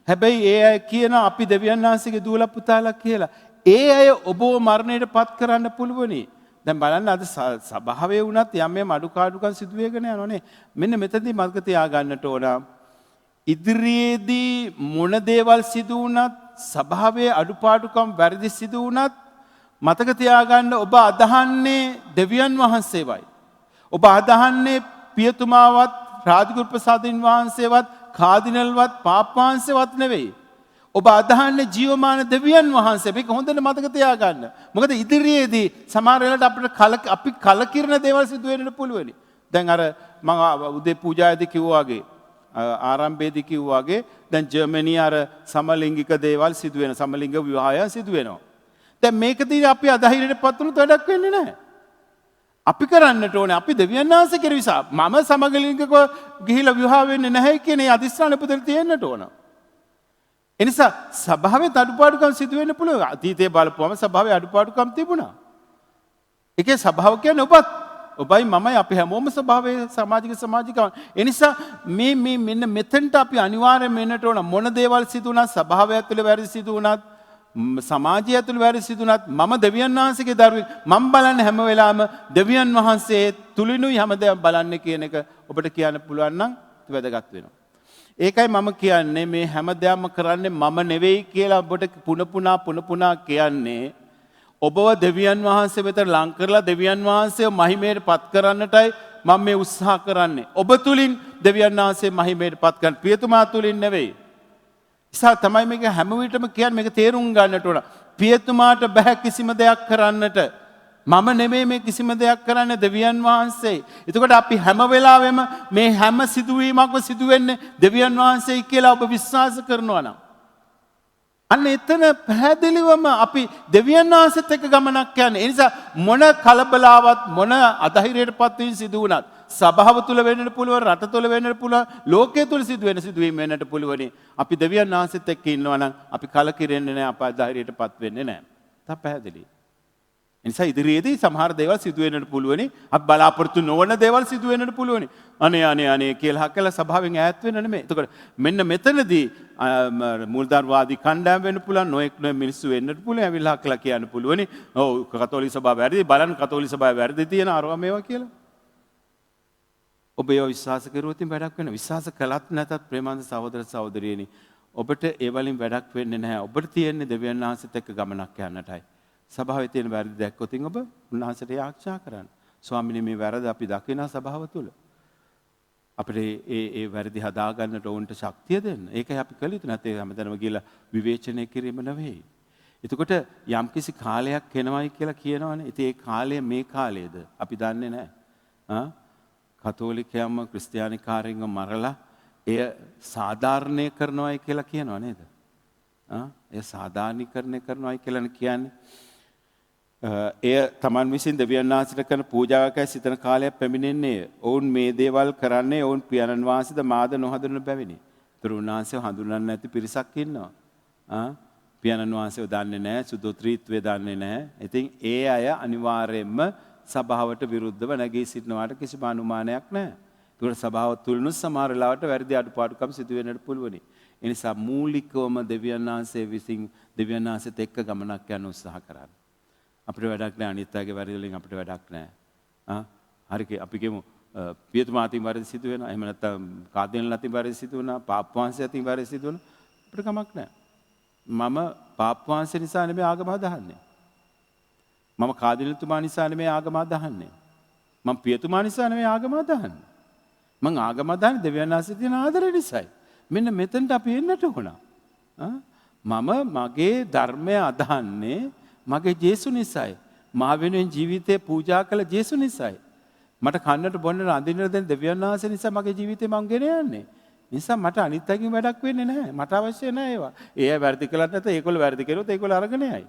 හැබැයි ඒ අය කියන අපි දෙවියන් වහන්සේගේ දූල පුතාලා කියලා. ඒ අය ඔබව මරණයට පත් කරන්න පුළුවනි. දැන් බලන්න අද සභාවේ වුණත් යම් යම් අඩුපාඩුකම් සිදු වෙගෙන යනෝනේ. මෙන්න මෙතනදී මතක තියාගන්නට ඕන. ඉදිරියේදී මොන දේවල් සිදු වුණත් සභාවේ අඩුපාඩුකම් වැරදි සිදු වුණත් මතක තියාගන්න ඔබ අදහන්නේ දෙවියන් වහන්සේවයි. ඔබ අදහන්නේ පියතුමාවත් රාජගුරු ප්‍රසාදින් වහන්සේවත් කාදිනල්වත් පාප්වහන්සේවත් නෙවෙයි. ඔබ අදහන්නේ ජීවමාන දෙවියන් වහන්සේ. මේක හොඳට මතක තියාගන්න. මොකද ඉදිරියේදී සමහර වෙලාවට අපි කලකිරන දේවල් සිදු වෙන්න පුළුවනි. දැන් අර මම උදේ පූජාවේදී කිව්වා වගේ ආරම්භයේදී කිව්වා වගේ දැන් ජර්මනියේ අර සමලිංගික දේවල් සිදු වෙන සමලිංග විවාහය සිදු වෙනවා. දැන් මේකදී අපි අධෛර්යයටපත් වුණොත් වැඩක් වෙන්නේ නැහැ. අපි කරන්නට ඕනේ අපි දෙවියන් වහන්සේ කෙරෙහි විසා මම සමගලිංගකව ගිහිලා විවාහ වෙන්නේ නැහැ කියන අදිස්ත්‍රාණ පුතේ තියෙන්නට ඕන. එනිසා සභාවේ අඩුපාඩුකම් සිදු වෙන්න පුළුවන්. අතීතයේ බලපුවම සභාවේ අඩුපාඩුකම් තිබුණා. ඒකේ සභාව කියන්නේ ඔබයි මමයි අපි හැමෝම සභාවේ සමාජිකව. එනිසා මේ මෙන්න මෙතෙන්ට අපි අනිවාර්යයෙන් මෙන්නට ඕන මොන දේවල් සිදු වුණත් සභාවේ ඇතුලේ වැරදි සිදු වුණත් සමාජය ඇතුළේ වැරදි සිදු වුණත් මම දෙවියන් වහන්සේගේ දරුවෙක් මම බලන්නේ හැම වෙලාවෙම දෙවියන් වහන්සේ තුලිනුයි හැමදේම බලන්නේ කියන එක ඔබට කියන්න පුළුවන් නම් වැදගත් වෙනවා. ඒකයි මම කියන්නේ මේ හැමදේම කරන්නේ මම නෙවෙයි කියලා ඔබට පුන පුනා කියන්නේ ඔබව දෙවියන් වහන්සේ වෙත ලං කරලා දෙවියන් වහන්සේව මහිමයට පත් කරන්නටයි මම මේ උත්සාහ කරන්නේ. ඔබ තුලින් දෙවියන් වහන්සේ මහිමයට පත් කරන්න පියතුමා තුලින් නෙවෙයි. නිසා තමයි මේක හැම විටම කියන්නේ මේක තේරුම් ගන්නට ඕන. පියතුමාට බෑ කිසිම දෙයක් කරන්නට. මම නෙමෙයි මේ කිසිම දෙයක් කරන්නේ දෙවියන් වහන්සේ. එතකොට අපි හැම වෙලාවෙම මේ හැම සිදුවීමක්ම සිදු වෙන්නේ දෙවියන් වහන්සේයි කියලා ඔබ විශ්වාස කරනවා නම් අන්න එතන පැහැදිලිවම අපි දෙවියන් වහන්සේත් එක්ක ගමනක් යන්නේ. ඒ නිසා මොන කලබලාවක් මොන අධෛර්යයටපත් වීම සිදු වුණත් සභාව තුල වෙන්නට පුළුවන්, රට තුල වෙන්නට පුළුවන්, ලෝකයේ තුල සිදුවෙන සිදුවීම් වෙන්නට පුළුවන්. අපි දෙවියන් වහන්සේත් එක්ක ඉන්නවා නම් අපි කලකිරෙන්නේ නැහැ, අප අධෛර්යයටපත් වෙන්නේ නැහැ. තා පැහැදිලි. නිසා ඉදිරියේදී සමහර දේවල් සිදු වෙන්නට පුළුවනි. අපි බලාපොරොත්තු නොවන දේවල් සිදු වෙන්නට පුළුවනි. අනේ කියලා හකලා සභාවෙන් ඈත් වෙන්න නෙමෙයි. එතකොට මෙන්න මෙතනදී මූලධර්මවාදී කණ්ඩායම් වෙන්න පුළුවන්, නොඑක් මිනිස්සු වෙන්නට පුළුවන්. ඇවිල්ලා හකලා කියන්න පුළුවනි. ඔව් කතෝලික සභාව වැරදි. බලන්න කතෝලික සභාව වැරදි තියෙන අරවා මේවා කියලා. ඔබ ඒව විශ්වාස කරුවොත් වැඩක් වෙනවා. විශ්වාස කළත් නැතත් ප්‍රේමාන්ත සහෝදර සහෝදරියනි, ඔබට ඒ වලින් වැඩක් වෙන්නේ නැහැ. ඔබට තියෙන්නේ දෙවියන් වහන්සේත් එක්ක ගමනක් යන්නටයි. සභාවේ තියෙන වැරදි දැක්කොත් ඔබ උන්වහන්සේට යාඥා කරන්න. ස්වාමීනි මේ වැරදි අපි දකිනා සභාව තුල. අපිට ඒ වැරදි හදාගන්නට ඕන්ට ශක්තිය දෙන්න. ඒකයි අපි කළ යුතු. නැත්නම් හැමතැනම ගිහලා විවේචනය කිරීම නෙවෙයි. එතකොට යම්කිසි කාලයක් එනවයි කියලා කියනවනේ. ඉතින් ඒ කාලය මේ කාලයේද අපි දන්නේ නැහැ. කතෝලිකයන්ම ක්‍රිස්තියානිකාරයන්ව මරලා එය සාධාරණය කරනවායි කියලා කියනවා නේද? එය සාධාරණීකරණය කරනවායි කියලා කියන්නේ. එය තමන් විසින් දෙවියන් වහන්සේට කරන පූජාවකයි සිතන කාලයක් පැමිණෙන්නේ. ඔවුන් මේ දේවල් කරන්නේ ඔවුන් පියාණන් වහන්සේද මාද නොහඳුනන බැවිනි. ඒතර උන්වහන්සේව හඳුනන්නේ නැති පිරිසක් ඉන්නවා. පියාණන් වහන්සේව දන්නේ නැහැ, සුදෝත්‍රීත්වය දන්නේ නැහැ. ඉතින් ඒ අය අනිවාර්යයෙන්ම සභාවට විරුද්ධව නැගී සිටිනවාට කිසිම අනුමානයක් නැහැ. ඒතර සභාව තුලනුත් සමහර වෙලාවට වැරදි අඩුපාඩුකම් සිදු වෙන්නට පුළුවනි. ඒ නිසා මූලිකවම දෙවියන් වහන්සේ විසින් දෙවියන් වහන්සේත් එක්ක ගමනක් යන්න උත්සාහ කරන්න. අපිට වැඩක් නැහැ, අනිත් අයගේ වැරදි වලින් අපිට වැඩක් නැහැ. හරි අපි කියමු පියතුමා අතින් වැරදි සිදු වෙනවා. එහෙම නැත්නම් කාදිනල් අතින් වැරදි සිදු වෙනවා, පාප් වහන්සේ අතින් වැරදි සිදු වෙනවා. අපිට කමක් නැහැ. මම පාප් වහන්සේ නිසා නෙමෙයි ආගම හදන්නේ. මම කාදිනල්තුමා නිසා නෙමෙයි ආගම හදන්නේ. මම පියතුමා නිසා නෙමෙයි ආගම හදන්නේ. මං ආගම හදන්නේ දෙවියන් වහන්සේ තියෙන ආදරය නිසායි. මෙන්න මෙතනට අපි එන්නට ඕන. මම මගේ ධර්මය අදහන්නේ මගේ ජේසු නිසායි. මා වෙනුවෙන් ජීවිතේ පූජා කළ ජේසු නිසායි. මට කන්නට බොන්නට අඳින්නට දෙන දෙවියන් වහන්සේ නිසා මගේ ජීවිතේ මං ගෙන යන්නේ. නිසා මට අනිත් අයකින් වැඩක් වෙන්නේ නැහැ. මට අවශ්‍ය නැහැ ඒවා. ඒ අය වැරදි කළත් නැත්නම් ඒගොල්ලෝ වැරදි කළොත් ඒගොල්ලෝ අරගෙන යයි.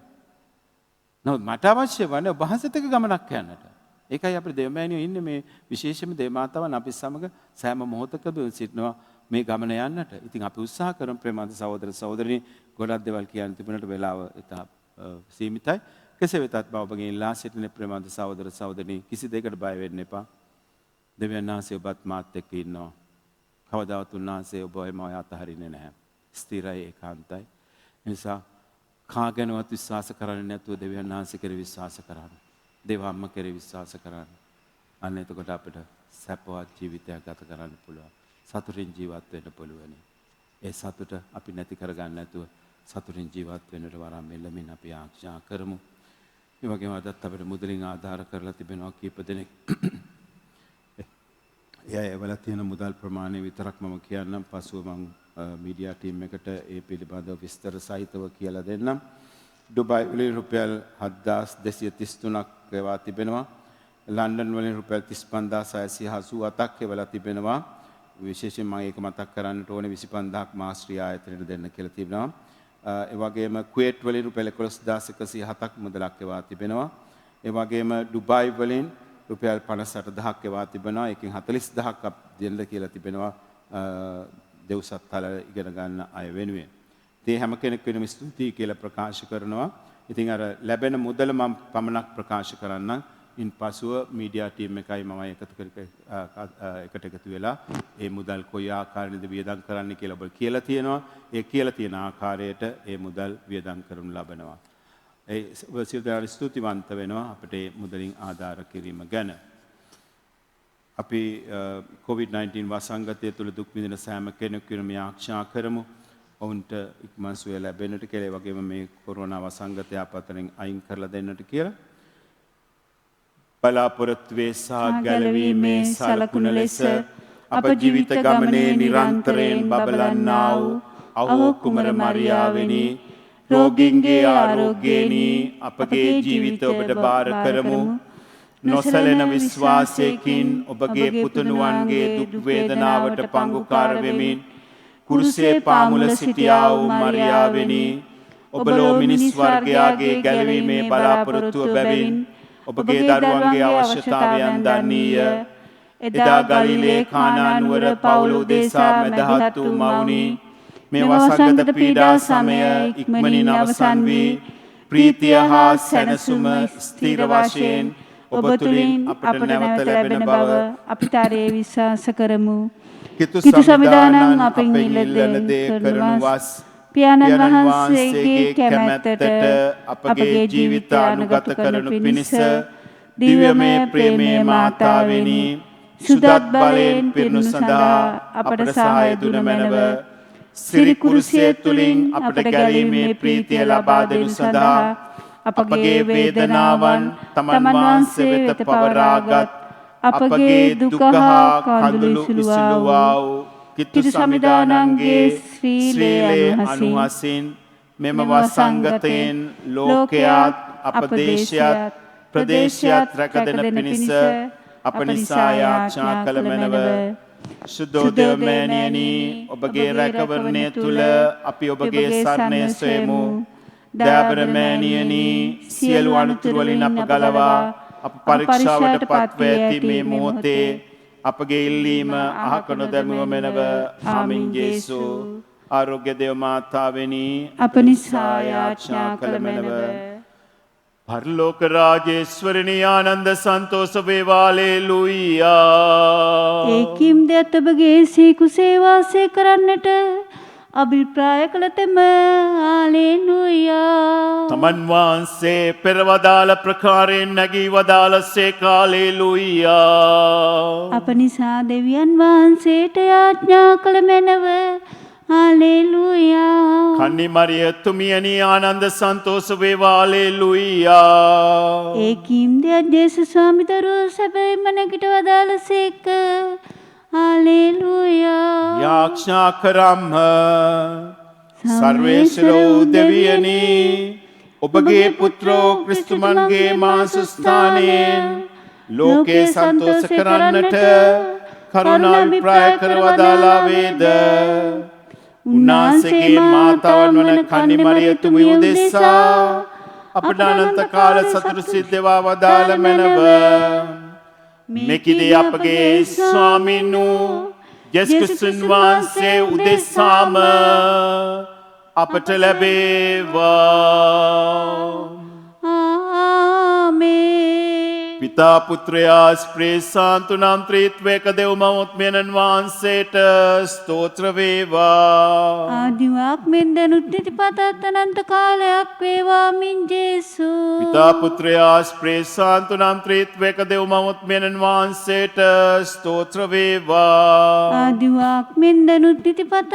නමුත් මට අවශ්‍ය වන්නේ ඔබ වහන්සේත් එක්ක ගමනක් යන්නට. ඒකයි අපේ දෙවියන්යෝ ඉන්නේ මේ විශේෂයෙන්ම දේවමාතාවන් අපි සමග සෑම මොහොතකම සිටිනවා මේ ගමන යන්නට. ඉතින් අපි උත්සාහ කරමු ප්‍රේමන්ත සහෝදර සහෝදරිනි, ගොඩක් දේවල් කියන්න තිබුණට වෙලාව ඉතා සීමිතයි. කෙසේ වෙතත් මම ඔබගෙන් ඉල්ලා සිටින ප්‍රේමන්ත සහෝදර සහෝදරිනි, කිසි දෙයකට බය වෙන්න එපා. දෙවියන් වහන්සේ ඔබත් මාත් එක්ක ඉන්නවා. කවදාවත් උන්වහන්සේ ඔබ එම අතහරින්නේ නැහැ. ස්ථිරයි, ඒකාන්තයි. ඒ නිසා කාගෙනවත් විශ්වාස කරන්නේ නැතුව දෙවියන් වහන්සේ කෙරෙහි විශ්වාස කරන්න. දේව අම්ම කෙරෙහි විශ්වාස කරන්න. අන්න එතකොට අපිට සැපවත් ජීවිතයක් ගත කරන්න පුළුවන්. සතුටින් ජීවත් වෙන්න පුළුවන්. ඒ සතුට අපි නැති කරගන්න නැතුව සතුටින් ජීවත් වෙන්නට වරම් මෙල්ලමින් අපි ආශා කරමු. ඒ වගේම අදත් අපිට මුදලින් ආධාර කරලා තිබෙනවා කීප දෙනෙක්. ඒවල තියෙන මුදල් ප්‍රමාණය විතරක් මම කියන්නම්. පසුව මම මීඩියා ටීම් එකට ඒ පිළිබඳව විස්තර සහිතව කියලා දෙන්නම්. ඩුබායි වලින් රුපියල් 7233ක් ගෙවා තිබෙනවා. ලන්ඩන් වලින් රුපියල් 35687ක් ගෙවලා තිබෙනවා. විශේෂයෙන් මම ඒක මතක් කරන්නට ඕනේ 25000ක් මාස්ට්‍රී ආයතනයට දෙන්න කියලා තිබෙනවා. ඒ වගේම කුවේට් වලින් රුපියල් 11107ක් මුදලක් ගෙවා තිබෙනවා. ඒ වගේම ඩුබායි වලින් රුපියල් 58000ක් ගෙවා තිබෙනවා. ඒකෙන් 40000ක් දෙන්න කියලා තිබෙනවා දෙව්සත්තල ඉගෙන ගන්න අය වෙනුවෙන්. ඉතින් හැම කෙනෙක් වෙනම ස්තුතියි කියලා ප්‍රකාශ කරනවා. ඉතින් අර ලැබෙන මුදල මම පමණක් ප්‍රකාශ කරන්නම්. ඉන් පසුව මීඩියා ටීම් එකයි මම එකට එකතු වෙලා ඒ මුදල් කොයි ආකාරයෙන්ද වියදම් කරන්න කියලා ඔබ කියලා තියෙනවා. ඒ කියලා තියෙන ආකාරයට ඒ මුදල් වියදම් කරනු ලබනවා. ඒ සියලු ස්තුතිවන්ත වෙනවා අපිට මුදලින් ආධාර කිරීම ගැන. අපි COVID-19 වසංගතය තුළ දුක් විඳින සෑම කෙනෙකුටම ආශා කරමු. ඔවුන්ට ඉක්මන් සුවය ලැබෙන්නට කියලා. ඒ වගේම මේ කොරෝනා වසංගතය අපතරින් අයින් කරලා දෙන්නට කියලා. බලාපොරොත්තු වේ සහ ගැලවීමේ සලකුණ ලෙස අප ජීවිත ගමනේ නිරන්තරයෙන් බබලන්නා වූ අහෝ කුමර මරියාවෙනි, රෝගීන්ගේ ආරෝග්‍යේනි අපගේ ජීවිත ඔබට බාර කරමු. නොසැලෙන විශ්වාසයකින් ඔබගේ පුතුණුවන්ගේ දුක් වේදනාවට පංගුකාර වෙමින් කුරුසේ පාමුල සිටියා වූ මරියාවෙනි ඔබ ලෝ මිනිස් වර්ගයාගේ ගැලවීමේ බලාපොරොත්තුව බැවින් ඔබගේ දරුවන්ගේ අවශ්‍යතාවයන් දන්නීය. එදා ගලිලේ කානා නුවර පවුල උදෙසා මැදහත් වූ මවුනි මේ වසංගත පීඩා සමය ඉක්මනින් අවසන් වී ප්‍රීතිය හා සැනසුම ස්ථිර වශයෙන් ඔබ තුළින් අපට නැවත ලැබෙන බව අපි තරයේ විශ්වාස කරමු. කිතු සමිදානං අපෙන් ඉල්ලන දේ කරනු වස් පියාණන් වහන්සේගේ කැමැත්තට අපගේ ජීවිත අනුගත කරනු පිණිස දිව්‍යමය ප්‍රේමේ මාතාවෙනි සුදත් බලයෙන් පිරුණු සඳහා අපට සහාය දුන මැනව. සිරි කුරුසිය තුලින් අපට ගැලීමේ ප්‍රීතිය ලබා දෙනු සඳහා අපගේ වේදනාවන් තමන් වහන්සේ වෙත පවරාගත් අපගේ දුක හා කඳුළු ඉසිලුවා වූ කිතු සමිදානන්ගේ ශ්‍රීලයේ අනුහසින් මෙම වසංගතයෙන් ලෝකයාත් අපදේශයත් ප්‍රදේශයත් රැකදෙන පිණිස අප නිසා යාචනා කළ මැනව. සුදෝදය මෑණියනි ඔබගේ රැකවරණය තුල අපි ඔබගේ සරණය සොයමු. දයාබර මෑණියනි සියලු අනුතුරු වලින් අප ගලවා අප පරීක්ෂාවට පත්ව ඇති මේ මොහොතේ අපගේ ඉල්ලීම අහක නොදැමුව මැනව. ආමීන්. ජේසු ආරෝග්‍ය දේව මාතාවෙනි අප නිසා යාචනා කළ මැනව. පරලෝක රාජේශ්වරණී ආනන්ද සන්තෝෂ වේවා. හලෙලූයා. ඒකීම් දෙත් ඔබගේ සීකුසේ වාසය කරන්නට අභිප්‍රාය කළ තෙම. හලෙලූයා. තමන් වහන්සේ පෙරවදාළ ප්‍රකාරයෙන් නැගී වදාළසේ. හලෙලූයා. අප නිසා දෙවියන් වහන්සේට යාඥා කළ මැනව. හලෙලූයා. කන්නි මරිය තුමියනි ආනන්ද සන්තෝෂ වේවා. හලෙලූයා. ඒකීම් දෙත් ජේසු ස්වාමි දරුවෝ සැබවින්ම නැගිට වදාළසේක. හලෙලූයා. යාඥා කරම්හ. සර්වේශ්වරෝ දෙවියනි ඔබගේ පුත්‍රෝ ක්‍රිස්තුමන්ගේ මාසුස්ථානයෙන් ලෝකේ සන්තෝෂ කරන්නට කරුණා විප්‍රාය කරවදාලා වේද. උන්වහන්සේගේ මාතාවන් වන කන්නි මරිය තුමිය උදෙසා අපට අනන්ත කාල සතුට සිද්ධවා වදාළ මැනව. මෙකිදී අපගේ ස්වාමීන් වූ යේසුස් ක්‍රිස්තුන් වහන්සේ උදෙසාම අපට ලැබේවා. ආමේන්. පිතා පුත්‍රයා ස්ප්‍රේසාන්තු නම් ත්‍රිත්වයක දෙව් මවුත්මයණන් වහන්සේට ස්තෝත්‍ර වේවා. ආදිවාක් මෙන් දනුත් නිතිපතත් අනන්ත කාලයක් වේවා. මින් ජේසු. පිතා පුත්‍රයා ස්ප්‍රේසාන්තු නම් ත්‍රිත්වයක දෙව් මවුත්මයණන් වහන්සේට ස්තෝත්‍ර වේවා. ආදිවාක් මෙන් දනුත් නිතිපතත්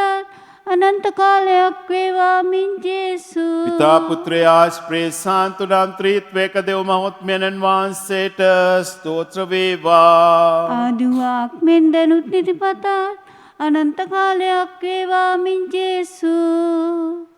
අනන්ත කාලයක් වේවා. මින් ජේසු. පිතා පුත්‍රයා ස්ප්‍රේසාන්තු නම් ත්‍රිත්වයක දෙව් මවුත්මයණන් වහන්සේට ස්තෝත්‍ර වේවා. ආදිවාක් මෙන් දනුත් නිතිපතත් අනන්ත කාලයක් වේවා. මින් ජේසු.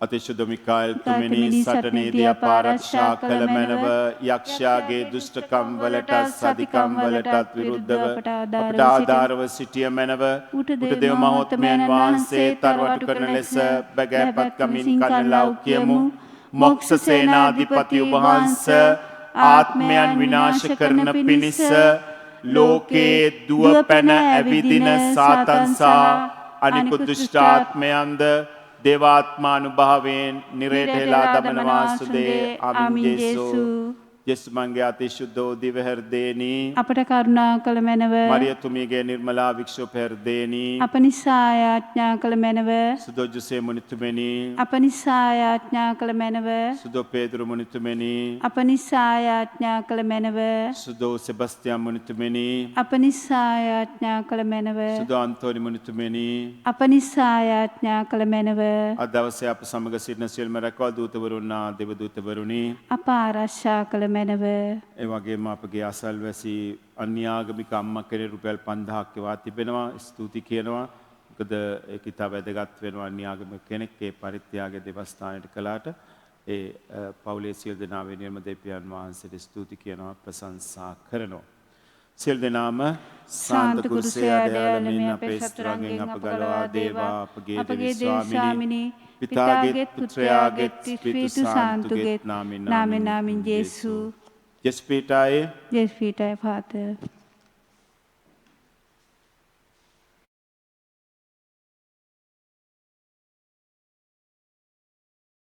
අතිශුද්ධ මිකාኤල් තුමනි සටනේදී අප ආරක්ෂා කළ මැනව. යක්ෂයාගේ දුෂ්ටකම් වලටත් සදිකම් වලටත් විරුද්ධව අපට ආධාරව සිටිය මැනව. උටදේව මහත්මයන් වහන්සේ තරවටු කරන ලෙස බැගෑපත් කමින් කනලව් කියමු. මොක්ෂ සේනාධිපති ඔබ වහන්සේ ආත්මයන් විනාශ කරන පිණිස ලෝකේ දුව පැන ඇවිදින සාතන්සා අනිකුත් දුෂ්ටාත්මයන්ද දේවාත්මානුභාවයෙන් නිරේට හෙලා දමනවා සුදේ. ආමීන්. ජේසු යේසු මංගේ අතිශුද්ධ දිව හෘදේනි අපට කරුණා කළ මැනව. මරිය තුමියගේ නිර්මලා වික්ෂෝප හෘදේනි අප නිසා යාඥා කළ මැනව. සුදෝ ජොසේ මුනිතුමනි අප නිසා යාඥා කළ මැනව. සුදෝ පේදුරු මුනිතුමනි අප නිසා යාඥා කළ මැනව. සුදෝ සෙබස්තියන් මුනිතුමනි අප නිසා යාඥා කළ මැනව. සුදෝ අන්තෝනි මුනිතුමනි අප නිසා යාඥා කළ මැනව. අද දවසේ අප සමග සිටින සියලුම රැකවල් දූතවරුන් දේව දූතවරුනි අප ආරක්ෂා කළ මැනව. ඒ වගේම අපගේ අසල්වැසි අන්‍යාගමික අම්මා කෙනෙක් රුපියල් 5000ක් එවා තිබෙනවා. ස්තුති කියනවා. මොකද ඒක ඉතා වැදගත් වෙනවා අන්‍යාගමික කෙනෙක් ඒ පරිත්‍යාගය දෙවස්ථානයට කළාට. පවුලේ සියලු දෙනා වෙනුවෙන්ම දෙවියන් වහන්සේට ස්තුති කියනවා ප්‍රශංසා කරනවා. සියලු දෙනාම සාන්ත කුරුසේ අධ්‍යාලමින් අපේ සතුරන්ගෙන් අප ගලවා දේවා අපගේ දෙවි ස්වාමිනී පිතාගෙත් පුත්‍රයාගෙත් ස්පීතු සාන්තුගෙත් නාමෙන් නාමෙන් යේසු Yes, Peter, Father.